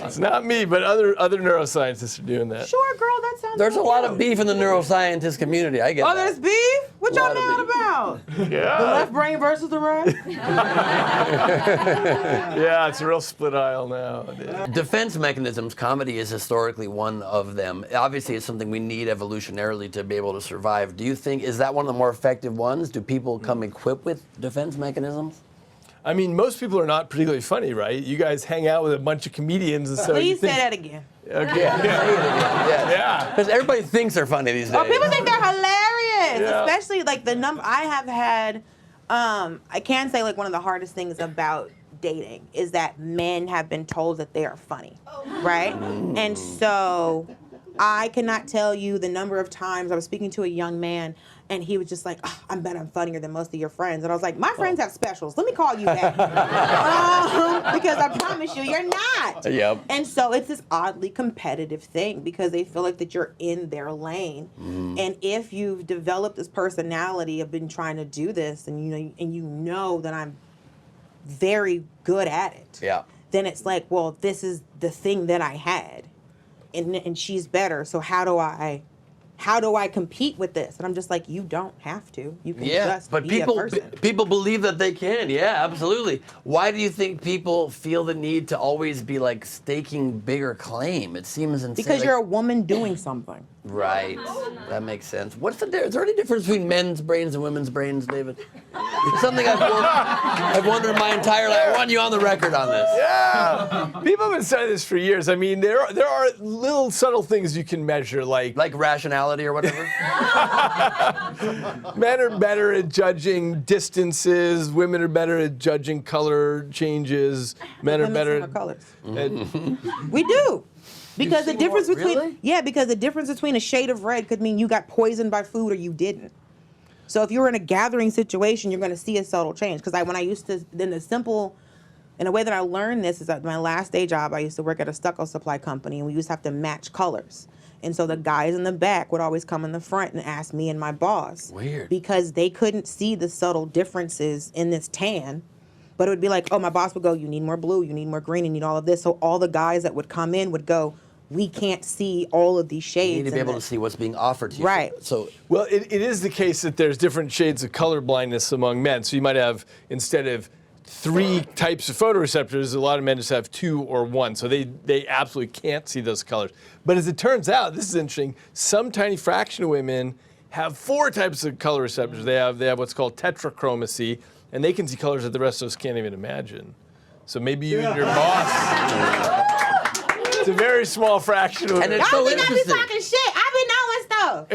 It's not me, but other neuroscientists are doing that. Sure, girl, that sounds There's a good. lot of beef in the neuroscientist community. I get Oh, that. there's beef? What y'all mad about? Yeah. The left brain versus the right? Yeah, it's a real split aisle now. Defense mechanisms, comedy is historically one of them. Obviously, it's something we need evolutionarily to be able to survive. Do you think, is that one of the more effective ones? Do people come equipped with defense mechanisms? I mean, most people are not particularly funny, right? You guys hang out with a bunch of comedians, and so you Please say think, that again. Okay. Yeah. Because everybody thinks they're funny these days. Oh, people think they're hilarious, Yeah. especially like the number I have had. I can say like one of the hardest things about dating is that men have been told that they are funny, right? And so I cannot tell you the number of times I was speaking to a young man and he was just like, oh, I bet I'm funnier than most of your friends. And I was like, my friends have specials. Let me call you that. Because I promise you, you're not. Yep. And so it's this oddly competitive thing because they feel like that you're in their lane. And if you've developed this personality of been trying to do this and you know that I'm very good at it, Yeah. then it's like, well, this is the thing that I had. And she's better. So how do I compete with this? And I'm just like, you don't have to. You can just but be a person. people believe that they can. Yeah, absolutely. Why do you think people feel the need to always be like staking bigger claim? It seems insane. Because you're a woman doing something. Right. That makes sense. What's the difference? Is there any difference between men's brains and women's brains, David? It's something I've wondered my entire life. I want you on the record on this. Yeah. People have been saying this for years. I mean, there are little subtle things you can measure, like rationality or whatever. Men are better at judging distances. Women are better at judging color changes. Men are better at colors. We do. Because the difference between because the difference between a shade of red could mean you got poisoned by food or you didn't. So if you were in a gathering situation, you're going to see a subtle change. Because when I used to, then in a way that I learned this is that my last day job, I used to work at a stucco supply company, and we used to have to match colors. And so the guys in the back would always come in the front and ask me and my boss. Weird. Because they couldn't see the subtle differences in this tan. But it would be like, oh, my boss would go, you need more blue, you need more green, you need all of this. So all the guys that would come in would go, we can't see all of these shades. You need to be able to see what's being offered to you. Right. So well, it is the case that there's different shades of color blindness among men. So you might have, instead of 3 types of photoreceptors, a lot of men just have 2 or 1. So they absolutely can't see those colors. But as it turns out, this is interesting, some tiny fraction of women have 4 types of color receptors. They have what's called tetrachromacy, and they can see colors that the rest of us can't even imagine. So maybe you and your boss. It's a very small fraction of And women. it's so I be interesting. talking shit. I be knowing stuff.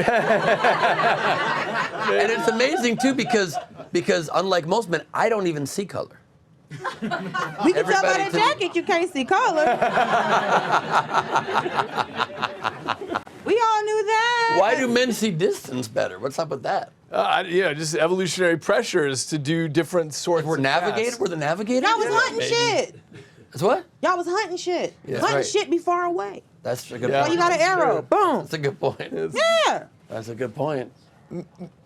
And it's amazing too because unlike most men, I don't even see color. We can tell by Everybody the to- jacket you can't see color. We all knew that. Why do men see distance better? What's up with that? Just evolutionary pressures to do different sorts We're of navigated? tasks. We're the navigator? Y'all was hunting shit. That's what? Y'all was hunting shit. Yeah, hunting right. shit be far away. That's a good Well, point. you got an arrow. Boom. That's a good point. Yeah. That's a good point.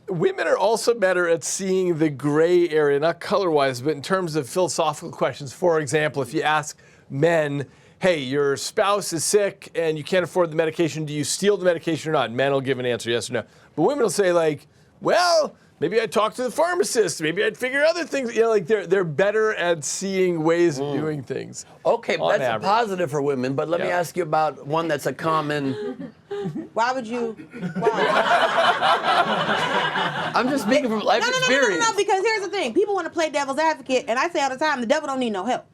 Women are also better at seeing the gray area, not color-wise, but in terms of philosophical questions. For example, if you ask men, hey, your spouse is sick and you can't afford the medication, do you steal the medication or not? Men will give an answer, yes or no. But women will say like, well, maybe I'd talk to the pharmacist, maybe I'd figure other things. They're better at seeing ways of doing things. Okay, on that's average. a positive for women, but let me Yeah. ask you about one that's a common... Why would you? I'm just speaking from life experience. No, because here's the thing. People want to play devil's advocate, and I say all the time, the devil don't need no help.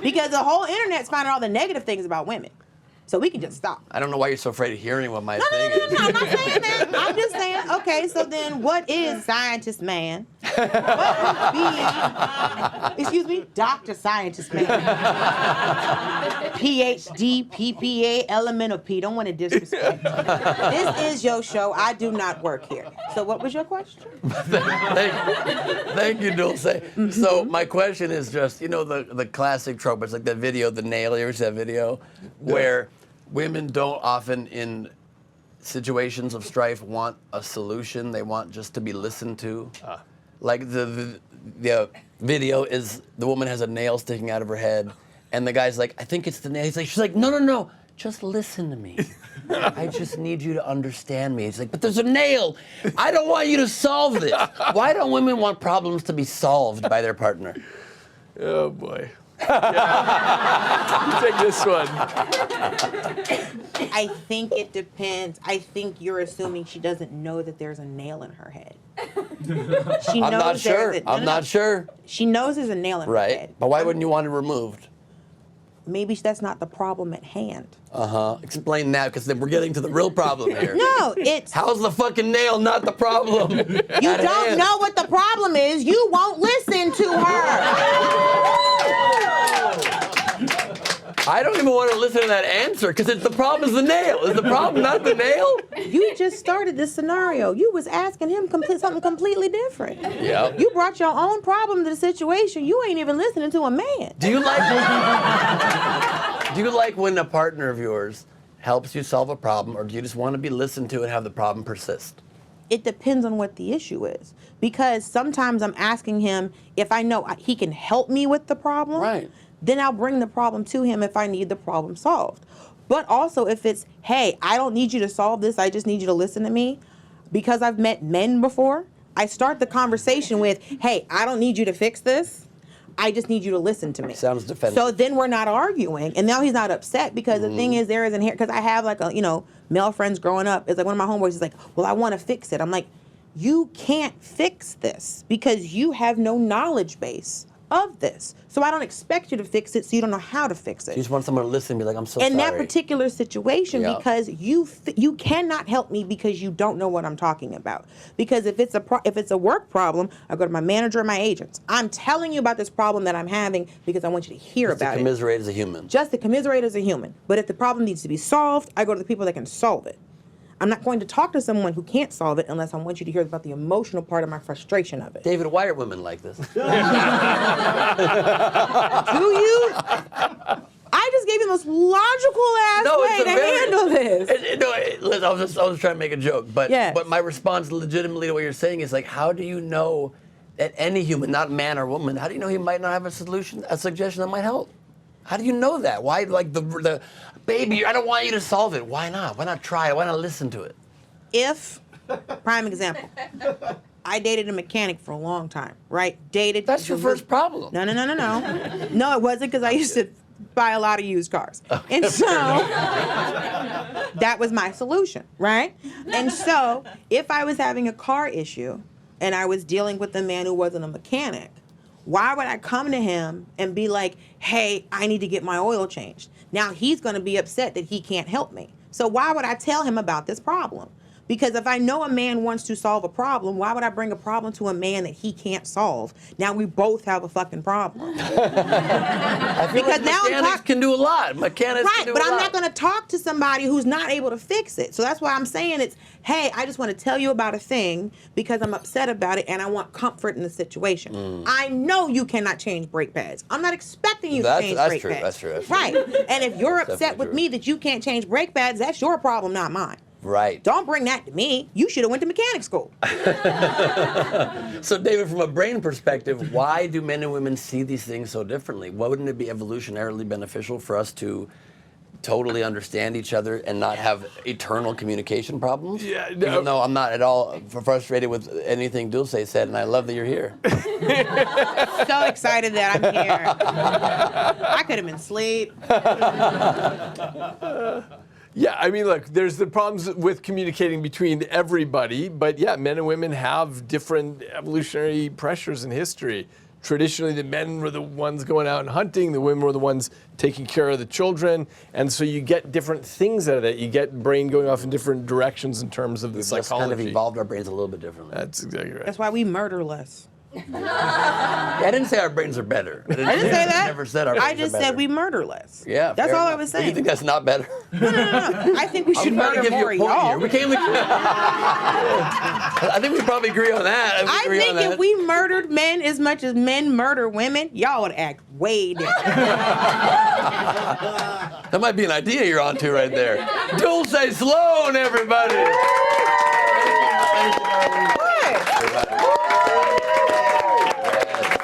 Because the whole internet's finding all the negative things about women. So we can just stop. I don't know why you're so afraid of hearing what my thing is. No, I'm not saying that. I'm just saying, okay, so then what is scientist man? What would be, excuse me, Dr. Scientist man? PhD, PPA, element of P. Don't want to disrespect. This is your show. I do not work here. So what was your question? Thank you, Dulce. So my question is just, the classic trope. It's like that video, The Nail. You ever see that video? Where women don't often, in situations of strife, want a solution. They want just to be listened to. Like the video is the woman has a nail sticking out of her head, and the guy's like, I think it's the nail. She's like, no, just listen to me. I just need you to understand me. He's like, but there's a nail. I don't want you to solve this. Why don't women want problems to be solved by their partner? Oh boy. You take this one. I think it depends. I think you're assuming she doesn't know that there's a nail in her head. She knows I'm not sure. I'm not sure. She knows there's a nail in her head. Right. But why wouldn't you want it removed? Maybe that's not the problem at hand. Explain that, because then we're getting to the real problem here. No, it's... How's the fucking nail not the problem? You don't know what the problem is. You won't listen to her. I don't even want to listen to that answer, because the problem is the nail. Is the problem not the nail? You just started this scenario. You was asking him something completely different. Yep. You brought your own problem to the situation. You ain't even listening to a man. Do you like when a partner of yours helps you solve a problem, or do you just want to be listened to and have the problem persist? It depends on what the issue is. Because sometimes I'm asking him if I know he can help me with the problem. Right. Then I'll bring the problem to him if I need the problem solved. But also if it's, hey, I don't need you to solve this, I just need you to listen to me. Because I've met men before, I start the conversation with, hey, I don't need you to fix this. I just need you to listen to me. Sounds defensive. So then we're not arguing, and now he's not upset because the thing is there is inherent, because I have like male friends growing up. It's like one of my homeboys is like, well, I want to fix it. I'm like, you can't fix this because you have no knowledge base of this. So I don't expect you to fix it, so you don't know how to fix it. You just want someone to listen and be like, I'm so sorry. In that particular situation, Yeah. because you cannot help me because you don't know what I'm talking about. Because if it's a work problem, I go to my manager and my agents. I'm telling you about this problem that I'm having because I want you to hear Just about to commiserate as a human. Just to commiserate as a human. But if the problem needs to be solved, I go to the people that can solve it. I'm not going to talk to someone who can't solve it unless I want you to hear about the emotional part of my frustration of it. David, why are women like this? Do you? I just gave you the most logical ass way to handle this. Listen, I was trying to make a joke, but my response legitimately to what you're saying is like, how do you know that any human, not man or woman, how do you know he might not have a suggestion that might help? How do you know that? Why, like the baby, I don't want you to solve it. Why not? Why not try it? Why not listen to it? Prime example, I dated a mechanic for a long time, right? That's your first problem. No. No, it wasn't, because I used to buy a lot of used cars. Okay. And so that was my solution, right? And so if I was having a car issue and I was dealing with a man who wasn't a mechanic, why would I come to him and be like, hey, I need to get my oil changed? Now he's going to be upset that he can't help me. So why would I tell him about this problem? Because if I know a man wants to solve a problem, why would I bring a problem to a man that he can't solve? Now we both have a fucking problem. I feel Because like now mechanics can do a lot. Mechanics right, can do but a I'm lot. not going to talk to somebody who's not able to fix it. So that's why I'm saying it's, hey, I just want to tell you about a thing because I'm upset about it and I want comfort in the situation. I know you cannot change brake pads. I'm not expecting you to change brake pads. That's true. Right. And if you're That's upset definitely with true. me that you can't change brake pads, that's your problem, not mine. Right. Don't bring that to me. You should have went to mechanic school. So, David, from a brain perspective, why do men and women see these things so differently? Wouldn't it be evolutionarily beneficial for us to totally understand each other and not have eternal communication problems? Yeah, no. Even though I'm not at all frustrated with anything Dulce said, and I love that you're here. So excited that I'm here. I could have been asleep. Yeah, I mean, look, there's the problems with communicating between everybody, but yeah, men and women have different evolutionary pressures in history. Traditionally, the men were the ones going out and hunting, the women were the ones taking care of the children, and so you get different things out of that. You get brain going off in different directions in terms of the We've psychology. just kind of evolved our brains a little bit differently. That's exactly right. That's why we murder less. I didn't say our brains are better. I didn't say that. I never said our brains I just are better. said we murder less. Yeah, That's fair all I enough. was But saying. You think that's not better? No. I think we should I'm trying to murder give you more a of point y'all. here. I think we probably agree on that. I think if we murdered men as much as men murder women, y'all would act way different. That might be an idea you're onto right there. Dulce Sloan, everybody.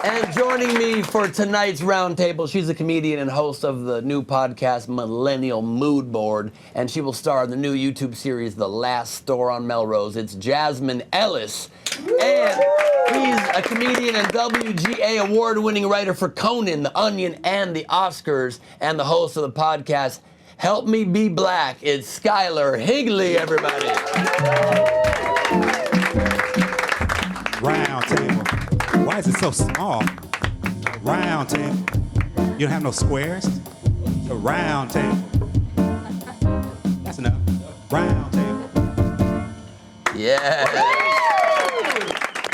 And joining me for tonight's roundtable, she's a comedian and host of the new podcast Millennial Mood Board, and she will star in the new YouTube series The Last Store on Melrose. It's Jasmine Ellis, and he's a comedian and WGA award-winning writer for Conan, The Onion, and the Oscars, and the host of the podcast Help Me Be Black. It's Skyler Higley, everybody. Round table. Why is it so small? Round table. You don't have no squares? A round table. That's enough. Round table. Yeah.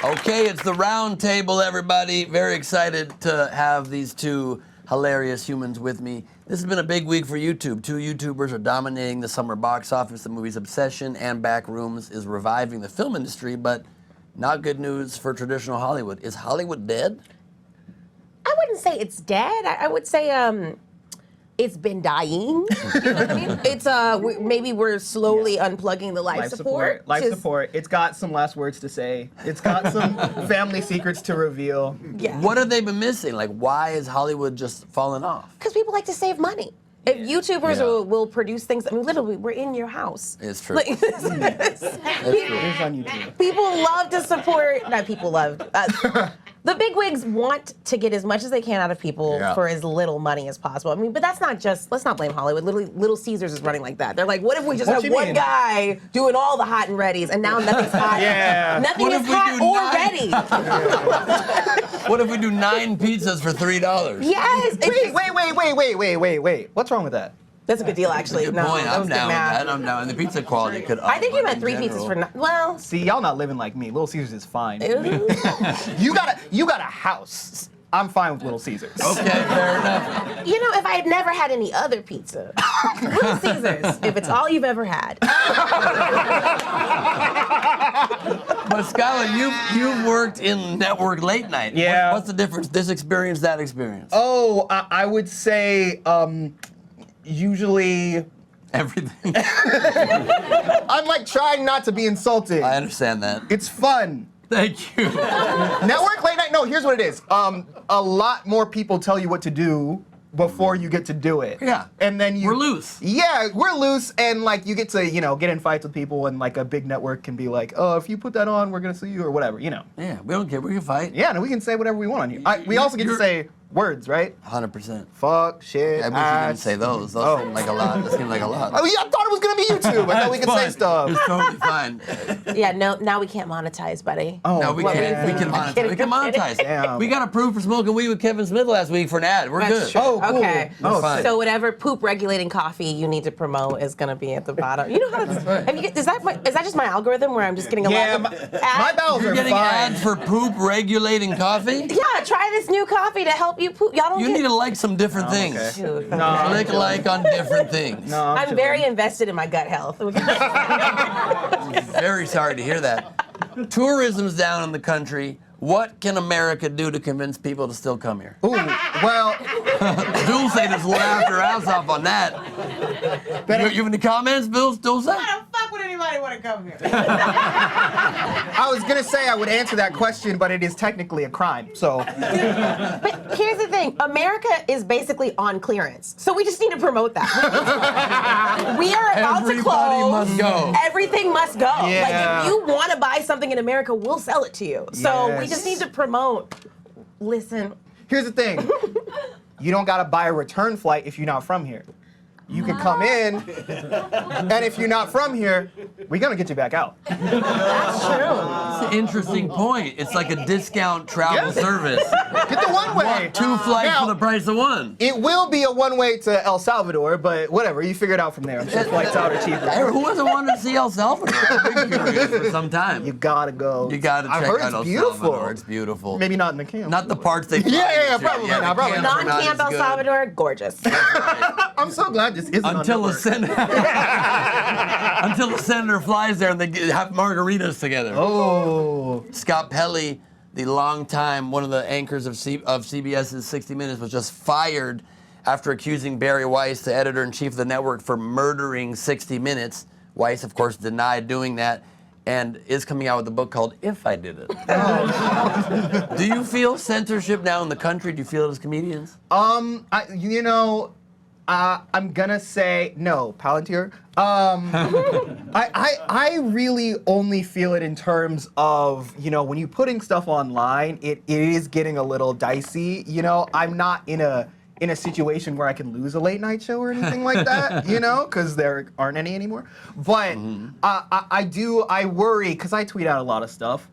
Okay, it's the round table, everybody. Very excited to have these two hilarious humans with me. This has been a big week for YouTube. Two YouTubers are dominating the summer box office. The movies Obsession and Backrooms is reviving the film industry, but not good news for traditional Hollywood. Is Hollywood dead? I wouldn't say it's dead. I would say it's been dying. You know what I mean? It's maybe we're slowly unplugging the life support. Life support. It's got some last words to say. It's got some family secrets to reveal. Yeah. What have they been missing? Like, why is Hollywood just falling off? Because people like to save money. If YouTubers will produce things, I mean, literally, we're in your house. It's true. Like, It's on YouTube. people love to support. Not people love. The bigwigs want to get as much as they can out of people for as little money as possible. I mean, but that's not just. Let's not blame Hollywood. Literally, Little Caesars is running like that. They're like, what if we just have one guy doing all the hot and readies, and now nothing's hot. Nothing is hot or ready. What if we do 9 pizzas for $3? Yes. Wait. What's wrong with that? That's a good deal, actually. Good No, point. that I'm was good down with math. that. I'm down. And the pizza quality could. I think you meant 3 in pizzas general. for well. See, y'all not living like me. Little Caesars is fine. Ew. You got a house. I'm fine with Little Caesars. Okay, fair enough. You know, if I had never had any other pizza, Little Caesars, if it's all you've ever had. But Skyler, you've worked in network late night. Yeah. What's the difference? This experience, that experience. Oh, I would say usually everything. I'm like trying not to be insulted. I understand that. It's fun. Thank you. Network late night. No, here's what it is. A lot more people tell you what to do before you get to do it. Yeah. And then We're loose. Yeah, we're loose, and like you get to get in fights with people, and like a big network can be like, oh, if you put that on, we're gonna sue you or whatever. Yeah, we don't care. We can fight. Yeah, no, we can say whatever we want on here. We also get to say words, right? 100%. Fuck, shit, I wish you ass. didn't say those. Those seem like a lot. Those seem like a lot. Oh, yeah, I thought it was gonna be you two, but now we can say stuff. It's totally fine. Yeah, no, now we can't monetize, buddy. Oh, No, we can't. We can monetize. We can monetize. Damn. We got approved for smoking weed with Kevin Smith last week for an ad. We're That's good. true. Oh, cool. Okay. We're fine. So whatever poop regulating coffee you need to promote is gonna be at the bottom. You know how to, have you, is that just my algorithm where I'm just getting a Yeah, lot of my bowels You're are getting fine. ads for poop regulating coffee? Yeah, try this new coffee to help you poop. Y'all don't You get need to like some different things. okay. Dude. No, Click like on different things. No, I'm very invested in my gut health. Very sorry to hear that. Tourism's down in the country. What can America do to convince people to still come here? Ooh, well, Dulce just laughed her ass off on that. You have any comments, Dulce? Why the fuck would anybody want to come here? I was gonna say I would answer that question, but it is technically a crime. So But here's the thing, America is basically on clearance. So we just need to promote that. We are about Everybody to close. must go. Everything must go. Yeah. Like if you want to buy something in America, we'll sell it to you. So we Yes. just need to promote. Listen. here's the thing: you don't gotta buy a return flight if you're not from here. You can come in, and if you're not from here, we're gonna get you back out. That's true. It's an interesting point. It's like a discount travel service. Get the one way. Two flights Now, for the price of one. It will be a one-way to El Salvador, but whatever, you figure it out from there. I'm sure flights out are cheaper. Who hasn't wanted to see El Salvador? I've been curious for some time. You gotta go. You gotta check I've heard out it's El beautiful. Salvador. It's beautiful. Maybe not in the camp. Not the parts they fly Yeah, you to. probably the not, probably camps are not Non-camp as El good. Salvador, gorgeous. I'm so glad this isn't Until on the until the senator flies there and they have margaritas together. Oh. Scott Pelley, the longtime one of the anchors of CBS's 60 Minutes, was just fired after accusing Barry Weiss, the editor-in-chief of the network, for murdering 60 Minutes. Weiss, of course, denied doing that and is coming out with a book called If I Did It. Do you feel censorship now in the country? Do you feel it as comedians? I'm gonna say no, Palantir. I really only feel it in terms of, when you're putting stuff online, it is getting a little dicey. I'm not in a situation where I can lose a late night show or anything like that, because there aren't any anymore. But I worry, because I tweet out a lot of stuff,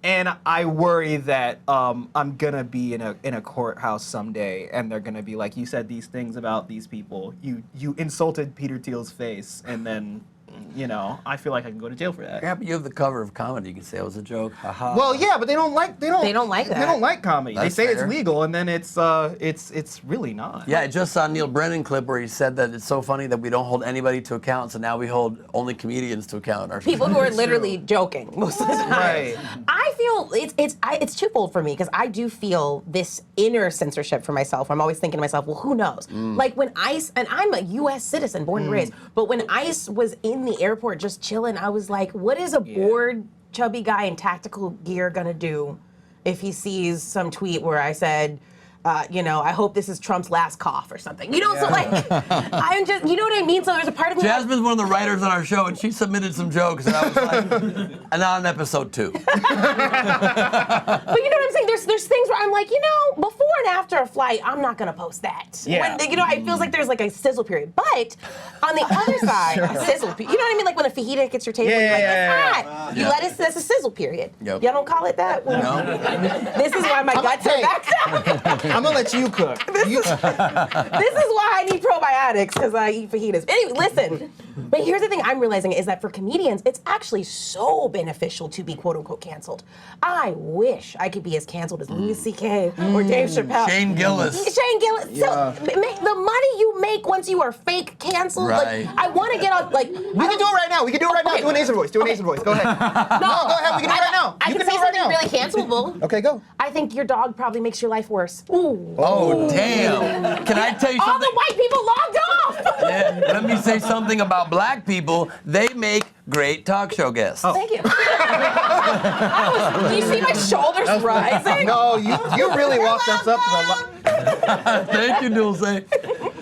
and I worry that I'm gonna be in a courthouse someday, and they're gonna be like, you said these things about these people, you insulted Peter Thiel's face, and then I feel like I can go to jail for that. Yeah, but you have the cover of Comedy. You can say it was a joke. Haha. Well, yeah, but they don't like that. They don't like comedy. That's they say fair. it's legal, and then it's really not. Yeah, I just saw a Neil Brennan clip where he said that it's so funny that we don't hold anybody to account, so now we hold only comedians to account. People who are literally joking most of the time. Right. I feel it's twofold for me because I do feel this inner censorship for myself. I'm always thinking to myself, well, who knows? Like when ICE, and I'm a U.S. citizen, born and raised, but when ICE was in the airport just chilling, I was like, what is a bored, chubby guy in tactical gear gonna do if he sees some tweet where I said, I hope this is Trump's last cough or something. So like, I'm just, you know what I mean? So there's a part of me. Jasmine's one of the writers on our show, and she submitted some jokes, and I was like, and on episode 2. But you know what I'm saying? There's things where I'm like, before and after a flight, I'm not gonna post that. Yeah. When, it feels like there's like a sizzle period. But on the other side, a sizzle period. You know what I mean? Like when a fajita hits your table, you're like, it's hot. You let it, that's a sizzle period. Yep. Y'all don't call it that? No. This is why my guts are back up. I'm gonna let you cook. This is why I need probiotics, because I eat fajitas. Anyway, listen. But here's the thing I'm realizing is that for comedians, it's actually so beneficial to be quote unquote canceled. I wish I could be as canceled as Louis C.K. or Dave Chappelle. Shane Gillis. Shane Gillis. Yeah. So the money you make once you are fake canceled, Right. like I want to get on. Like We can do it right now. We can do it right now. Do an Asian voice. Do an Asian voice. Go ahead. No, go ahead. We can do it right now. I You can do say it right something now. really cancelable. Okay, go. I think your dog probably makes your life worse. Ooh. Oh, damn. Can I tell you All something? the white people logged off. Yeah, let me say something about black people. They make great talk show guests. Thank you. Do you see my shoulders rising? No, you really walked us up to the. Thank you, Dulce.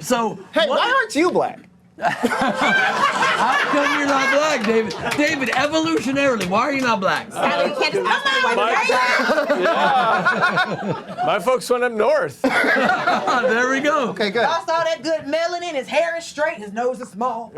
So, Hey, why aren't you black? how come you're not black? black, David. David, evolutionarily, why are you not black? Skyler, you can't just ask me why Yeah. My folks went up north. There we go. Okay, good. Lost all that good melanin. His hair is straight. His nose is small.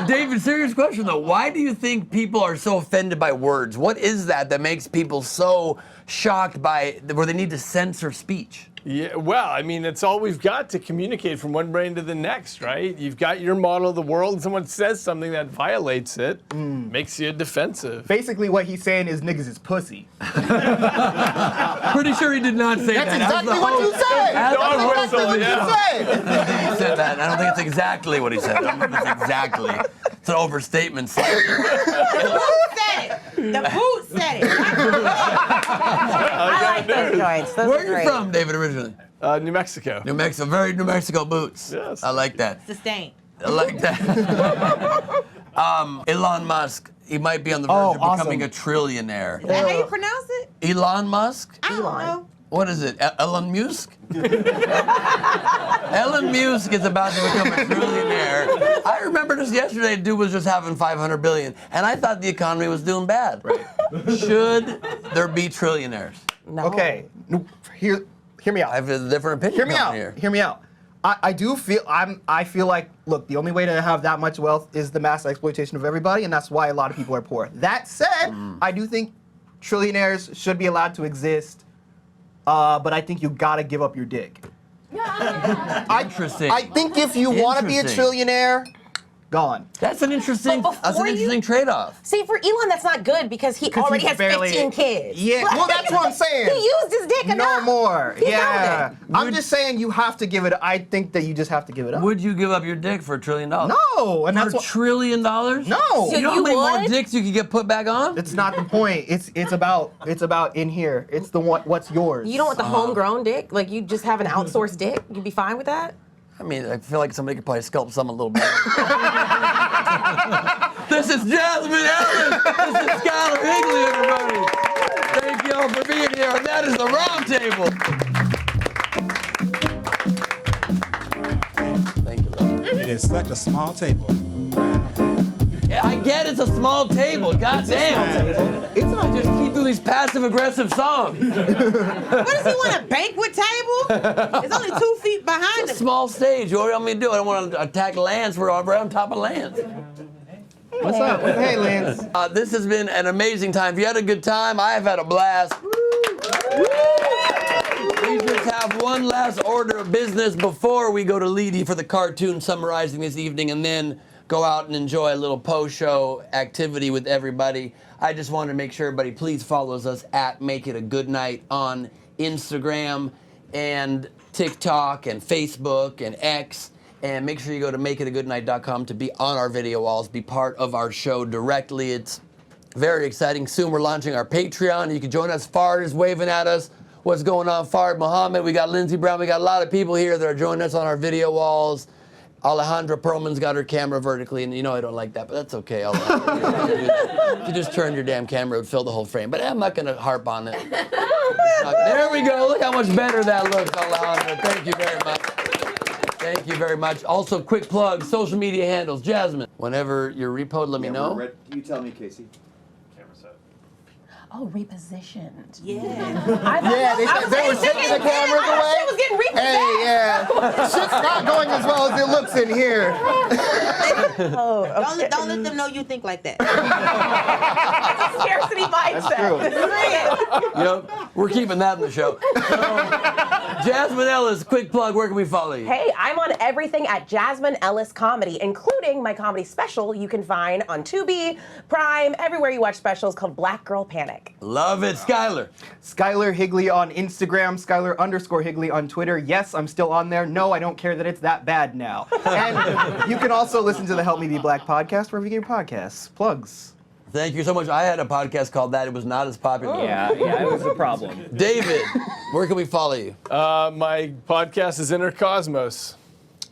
David, serious question though. Why do you think people are so offended by words? What is that makes people so shocked by where they need to censor speech? Yeah, well, I mean, it's all we've got to communicate from one brain to the next, right? You've got your model of the world, and someone says something that violates it, makes you defensive. Basically, what he's saying is niggas is pussy. Pretty sure he did not say That's that. exactly what you said. That's Dog whistle, what yeah. he said that. I don't think it's exactly what he said. I don't think it's exactly. It's an overstatement. The boot said it. The boot said it. I like those joints. Those Where are are you great. from, David, originally? New Mexico. New Mexico. Very New Mexico boots. Yes. I like that. Sustained. I like that. Elon Musk, he might be on the verge of becoming a trillionaire. Is that how you pronounce it? Elon Musk? I don't know. What is it? Elon Musk? Elon Musk is about to become a trillionaire. I remember just yesterday, dude was just having 500 billion, and I thought the economy was doing bad. Right. Should there be trillionaires? No. Okay, hear me out. I have a different opinion. Hear me out. Here. Hear me out. I do feel I feel like, look, the only way to have that much wealth is the mass exploitation of everybody, and that's why a lot of people are poor. That said, I do think trillionaires should be allowed to exist, but I think you gotta give up your dick. Interesting. I think if you want to be a trillionaire, gone. That's an interesting. But That's an before interesting trade-off. See, for Elon, that's not good because he already he's has barely- 15 kids. Yeah, well, that's what I'm saying. He used his dick enough. No more. He Yeah. found it. I'm just saying you have to give it. I think that you just have to give it up. Would you give up your dick for $1 trillion? No, and For that's what. $1 trillion? No. You know how many more dicks you could get put back on? It's not the point. It's about in here. It's the what's yours. You don't want the homegrown dick? Like you just have an outsourced dick? You'd be fine with that? I mean, I feel like somebody could probably sculpt some a little bit. This is Jasmine Ellis. This is Skyler Higley, everybody. Thank you all for being here. And that is the Round Table. Thank you, love. It is such a small table. Yeah, I get it's a small table. God damn. It's not just keep doing these passive-aggressive songs. What does he want, a banquet table? It's only 2 feet behind It's a him. small stage. What do you want me to do? I don't want to attack Lance. We're right on top of Lance. What's up? Hey, Lance. This has been an amazing time. If you had a good time, I have had a blast. We just have one last order of business before we go to Leedy for the cartoon summarizing this evening, and then go out and enjoy a little post-show activity with everybody. I just wanted to make sure everybody please follows us at Make It a Good Night on Instagram and TikTok and Facebook and X. And make sure you go to makeitagoodnight.com to be on our video walls, be part of our show directly. It's very exciting. Soon we're launching our Patreon. You can join us. Fard is waving at us. What's going on, Fard? Muhammad, we got Lindsey Brown. We got a lot of people here that are joining us on our video walls. Alejandra Perlman's got her camera vertically, and you know I don't like that, but that's okay. If you just turn your damn camera, it would fill the whole frame. But I'm not going to harp on it. There we go. Look how much better that looks, Alejandra. Thank you very much. Thank you very much. Also, quick plug, social media handles. Jasmine, whenever you're repoed, let me know. You tell me, Casey. Oh, repositioned. Yeah. They were taking the cameras away. Shit was getting repossessed. Hey, yeah. Shit's not going as well as it looks in here. Don't let them know you think like that. Scarcity mindset. Yep, we're keeping that in the show. Jasmine Ellis, quick plug, where can we follow you? Hey, I'm on everything at Jasmine Ellis Comedy, including my comedy special you can find on Tubi, Prime, everywhere you watch specials, called Black Girl Panic. Love it. Skyler. Skyler Higley on Instagram, Skyler_Higley on Twitter. Yes, I'm still on there. No, I don't care that it's that bad now. And you can also listen to the Help Me Be Black podcast wherever you get your podcasts. Plugs. Thank you so much. I had a podcast called that. It was not as popular. Yeah, it was a problem. David, where can we follow you? My podcast is Inner Cosmos.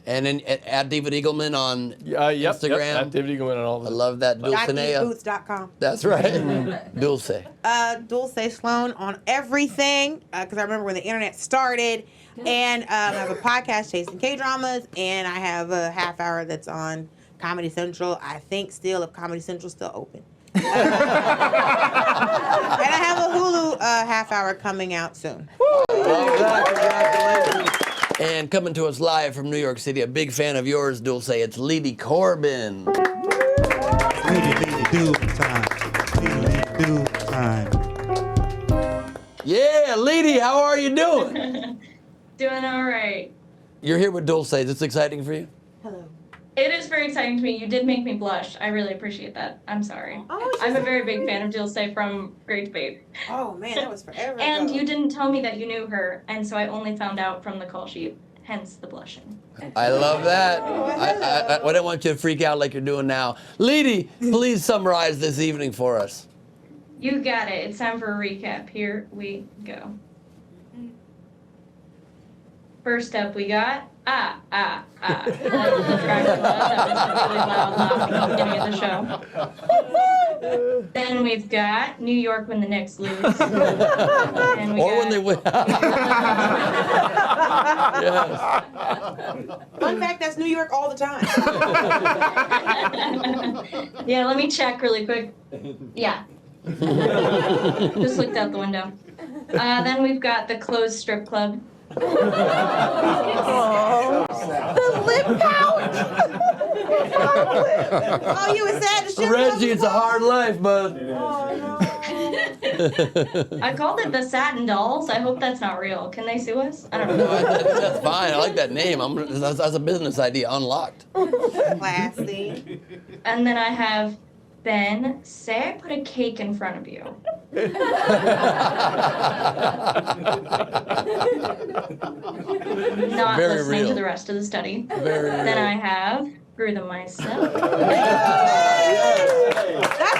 And then at David Eagleman on Yep, Instagram. at David Eagleman on all I love that. Dulcinea. DocEatBoots.com. That's right. Dulce. Dulce Sloan on everything, because I remember when the internet started. And I have a podcast, Chasing K-Dramas, and I have a half hour that's on Comedy Central. I think still, if Comedy Central's still open. And I have a Hulu half hour coming out soon. Love that. Congratulations. And coming to us live from New York City, a big fan of yours, Dulce. It's Lady Corbin. Lady do time. Lady do time. Yeah, Lady, how are you doing? Doing all right. You're here with Dulce. Is this exciting for you? It is very exciting to me. You did make me blush. I really appreciate that. I'm sorry. I'm a very big fan of Dulce from Great Debate. Oh man, that was forever And ago. you didn't tell me that you knew her, and so I only found out from the call sheet, hence the blushing. I love that. I don't want you to freak out like you're doing now. Lady, please summarize this evening for us. You got it. It's time for a recap. Here we go. First up, we got That was the Dracula. That was a really loud laugh at the beginning of the show. Then we've got New York when the Knicks lose. And we Or when they win. Yes. Fun fact, that's New York all the time. Yeah, let me check really quick. Yeah. Just looked out the window. Then we've got the closed strip club. The lip pouch. Oh, you were sad to shit. Reggie, it's a hard life, bud. I called it the Satin Dolls. I hope that's not real. Can they sue us? I don't know. No, that's fine. I like that name. That's a business idea. Unlocked. Classy. And then I have Ben, say I put a cake in front of you. Not Very listening real. to the rest of the study. Very Then real. I have grew them myself. That's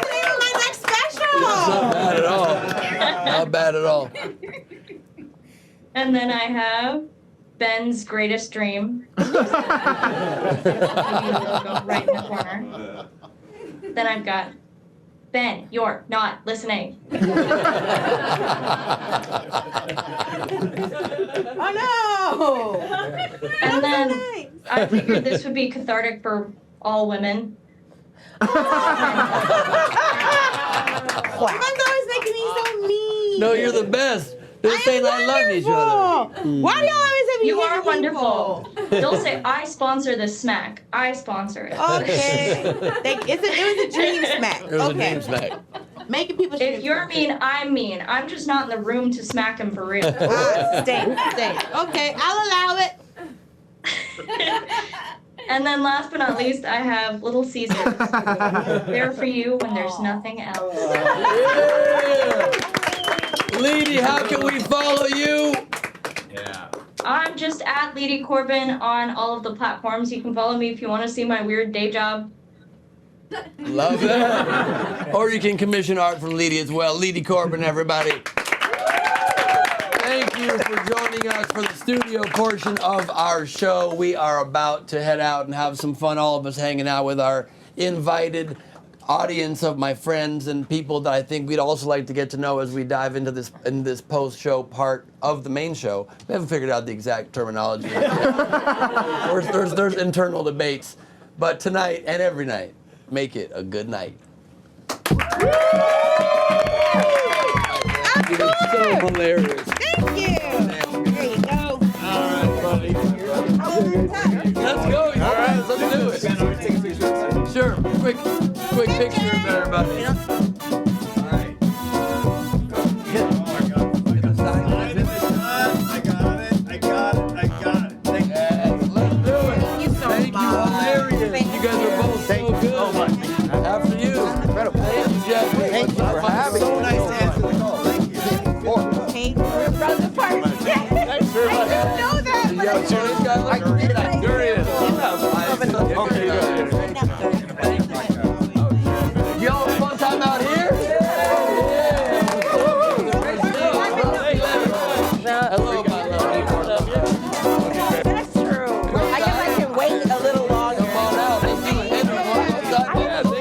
the name of my next special. Not bad at all. Not bad at all. And then I have Ben's greatest dream. Logo right in the corner. Then I've got Ben, you're not listening. Oh no! And then I figured this would be cathartic for all women. You guys always making me so mean. No, you're the best. They're saying I love each other. Why do y'all always have me You hitting are wonderful. people? They'll say, I sponsor this smack. I sponsor it. Okay. It was a dream smack. It was a dream smack. Making people If you're mean, I'm mean. I'm just not in the room to smack him for real. Stay. Okay, I'll allow it. And then last but not least, I have Little Caesars. They're for you when there's nothing else. Yeah. Lady, how can we follow you? I'm just at Lady Corbin on all of the platforms. You can follow me if you want to see my weird day job. Love that. Or you can commission art from Lady as well. Lady Corbin, everybody. Thank you for joining us for the studio portion of our show. We are about to head out and have some fun, all of us hanging out with our invited audience of my friends and people that I think we'd also like to get to know as we dive into this post-show part of the main show. We haven't figured out the exact terminology yet. There's internal debates. But tonight and every night, make it a good night. It is so hilarious. Thank you. There you go. All right, buddy. Let's go. All right, let's do it. Sure. Quick picture of everybody. You guys are both so good. After you. Incredible. Thank you, Jeff. Thank you for having me. So nice to answer the call. Thank you. Hey, we're brother party. Thanks very much. I didn't know that. Did you have a this guy? There he is. Okay, good. Y'all have a fun time out here? Hello, my love. That's true. I guess I can wait a little longer. Come on out. Let's do it. Yeah, they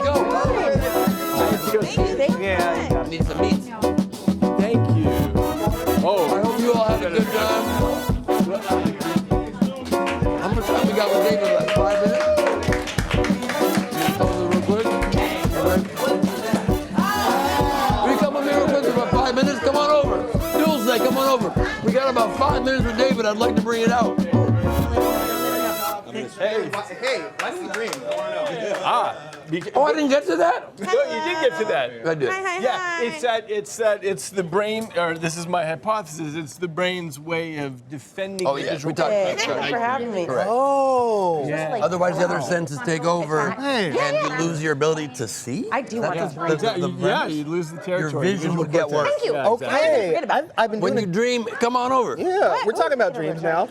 go. Need some meat. Thank you. Oh, I hope you all had a good time. How much time we got with David? Like 5 minutes? got about 5 minutes with David. I'd like to bring it out. Hey, why do we dream? I want to know. Oh, I didn't get to that? No, you did get to that. I did. Yeah, it's the brain, or this is my hypothesis, it's the brain's way of defending Oh, the yeah, visual we talked about cortex. that. for having me. Correct. Oh. Yeah. Otherwise, the other senses take over, Hey. and you lose your ability to see. I do want That's to dream. Yeah, you lose the territory. Your vision would get worse. Thank you. Yeah, exactly. Okay. I've been When doing you dream, come on over. Yeah, we're talking about dreams now.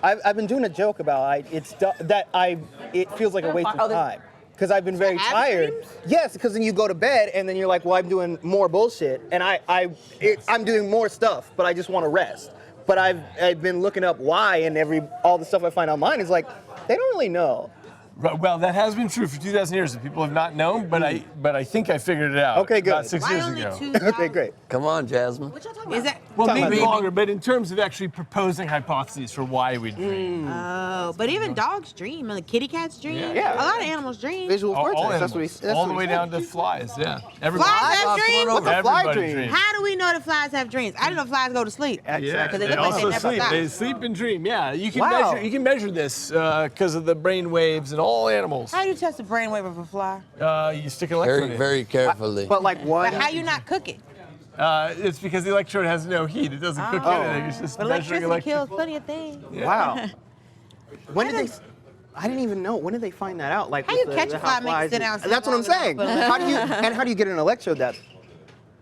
I've been doing a joke about it feels like a waste of time because I've been very tired. Yes, because then you go to bed and then you're like, well, I'm doing more bullshit and I'm doing more stuff, but I just want to rest. But I've been looking up why, and all the stuff I find online is like they don't really know. Right, well, that has been true for 2,000 years. People have not known, but I think I figured it out. Okay, good. About 6 years ago. Okay, great. Come on, Jasmine. Is that? Well, Talking maybe about longer, but in terms of actually proposing hypotheses for why we dream. Oh, but even dogs dream, and the kitty cats dream. Yeah. A lot of animals dream. Visual All cortex. That's animals, what all the way down to flies. Yeah, everybody. Flies have dreams? What's a fly Everybody dream? dreams. How do we know that flies have dreams? I didn't know flies go to sleep. Yeah, Because they they look like they also never sleep. stop. They sleep and dream. Yeah, you can Wow. measure this because of the brain waves in all animals. How do you test the brainwave of a fly? You stick an electrode Very, in. very carefully. But like what? But how you not cook it? It's because the electrode has no heat. It doesn't cook anything. It's just But measuring electricity kills electric. plenty of things. Yeah. Wow. When did they? I didn't even know. When did they find that out? Like How with you catch a fly, make it flies sit and- down, That's what I'm sit long saying. enough, but- How do you get an electrode that's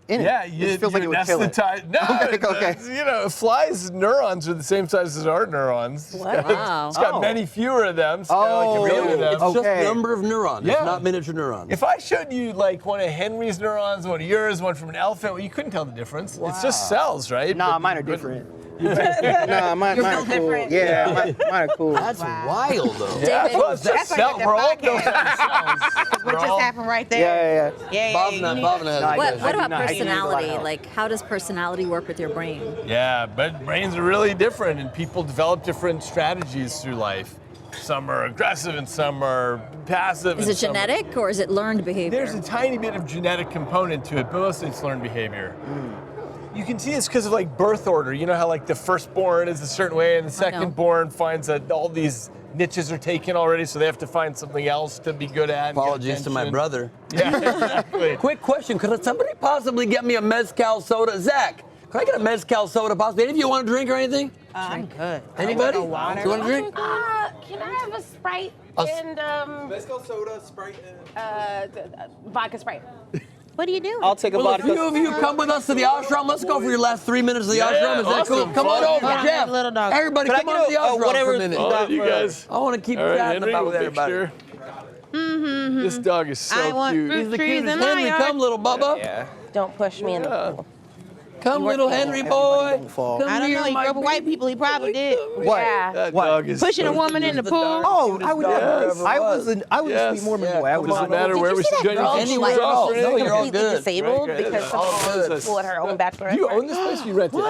in it? Yeah, It feels like it would kill it. No, Okay. you know, flies' neurons are the same size as our neurons. Wow. It's got Oh. many fewer of them. It's got like a million of them. It's just Okay. number of neurons. Yeah. It's not miniature neurons. If I showed you like one of Henry's neurons, one of yours, one from an elephant, well, you couldn't tell the difference. It's just cells, right? Nah, mine are different. Nah, mine are cool. different. Yeah, mine are cool. That's wild, though. Yeah, David, well, it's just that's like cell. at We're all the built on cells. What just happened right there? Yeah. Yeah, Bob you and need- Bob and I have No, a I What, question. what about I do not- I do need a lot of personality? help. Like, how does personality work with your brain? Yeah, but brains are really different, and people develop different strategies through life. Some are aggressive, and some are passive. Is and it some- genetic or is it learned behavior? There's a tiny bit of genetic component to it, but mostly it's learned behavior. You can see it's because of like birth order. You know how like the firstborn is a certain way and the secondborn finds that all these niches are taken already, so they have to find something else to be good at. and get Apologies to my attention. brother. Yeah, exactly. Quick question, could somebody possibly get me a mezcal soda? Zach, can I get a mezcal soda possibly? Any of you want to drink or anything? I'm good. Anybody? I want You want to drink? Can I have a Sprite and Mezcal soda, Sprite, vodka Sprite? What are you doing? I'll take a Well, a vodka. few of you come with us to the ashram. Let's go for your last 3 minutes of the Yeah, ashram. Is that awesome. cool? Come on over, Yeah. Jeff. Little dog. Everybody, Could I come get on to the a- ashram whatever for a minute. you Oh, got you for- guys. I want to keep All right, chatting Henry, about with we'll everybody. picture. This dog is so I want cute. fruit He's the trees cutest. in my Henry, yard. come, little Bubba. Yeah. Don't push me in the pool. Come, little Henry boy. don't fall. Come I don't here, know. He my grew up with white baby. people. He probably did. What? Yeah. That What? dog is Pushing so a woman in the pool. Oh, I would. Yes. I was a Yes. sweet Mormon Yeah. boy. I was. Doesn't matter where we see should that go. girl? You Anywhere can else. cross or No, anything. you're all Completely good. disabled Right, because right. someone All was good. pool at her own bachelorette Do you party. own this place? You rent it?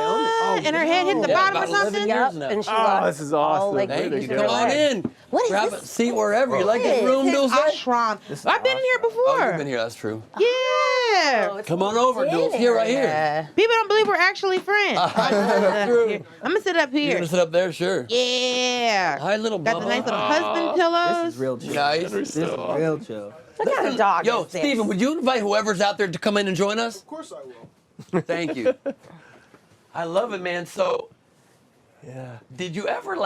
And her head hit the Yeah, bottom or about 11 something? years Yep, now. and she Oh, lost this is all, awesome. like, Thank you. her Come on leg. in. What is Grab this? a seat wherever. You like this Yes. room, His Dulce? ashram. I've been in here Oh, before. you've been here. That's true. Yeah. Oh, it's Come on over, Dulce. Here, right here. Yeah. People don't believe we're actually friends. True. I'm gonna sit up You're here. gonna sit up there, sure. Yeah. Hi, little Got the Bubba. nice little husband pillows. This is real chill. Nice. This is real chill. What kind of dog Yo, is this? Steven, would you invite whoever's out there to come in and join us? Of course I will. Thank you. I love it, man. So, Yeah. did you ever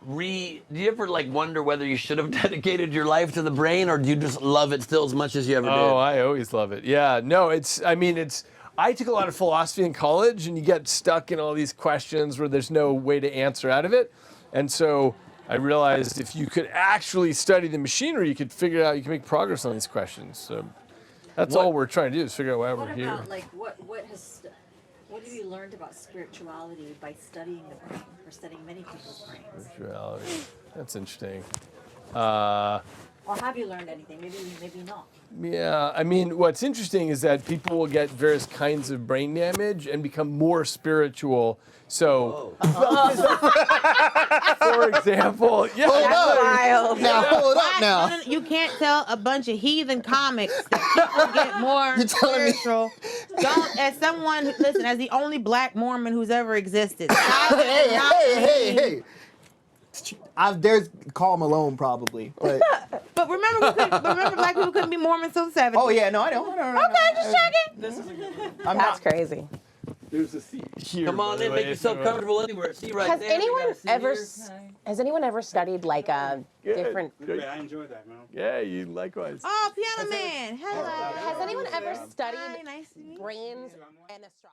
wonder whether you should have dedicated your life to the brain, or do you just love it still as much as you ever Oh, did? I always love it. Yeah, no, I took a lot of philosophy in college, and you get stuck in all these questions where there's no way to answer out of it. And so I realized if you could actually study the machinery, you could figure out, you can make progress on these questions. So that's all we're trying to do is figure out why we're here. What have you learned about spirituality by studying the brain or studying many people's brains? Spirituality. That's interesting. Or have you learned anything? Maybe not. Yeah, I mean, what's interesting is that people will get various kinds of brain damage and become more spiritual. So, for example, yeah. Wild. Now, hold up now. No, you can't tell a bunch of heathen comics that people get more spiritual. Don't, as someone, listen, as the only black Mormon who's ever existed. Hey. There's Karl Malone probably, but remember black people couldn't be Mormons till the 70s. Oh yeah, no, I know. Okay, just checking. That's crazy. There's a seat here. Come on in, make yourself comfortable anywhere. See right Has there. anyone ever studied like a different? I enjoyed that, man. Yeah, you likewise. Oh, Piano Man. Hello. Has anyone ever studied Hi, nice to meet you. brains and astrology?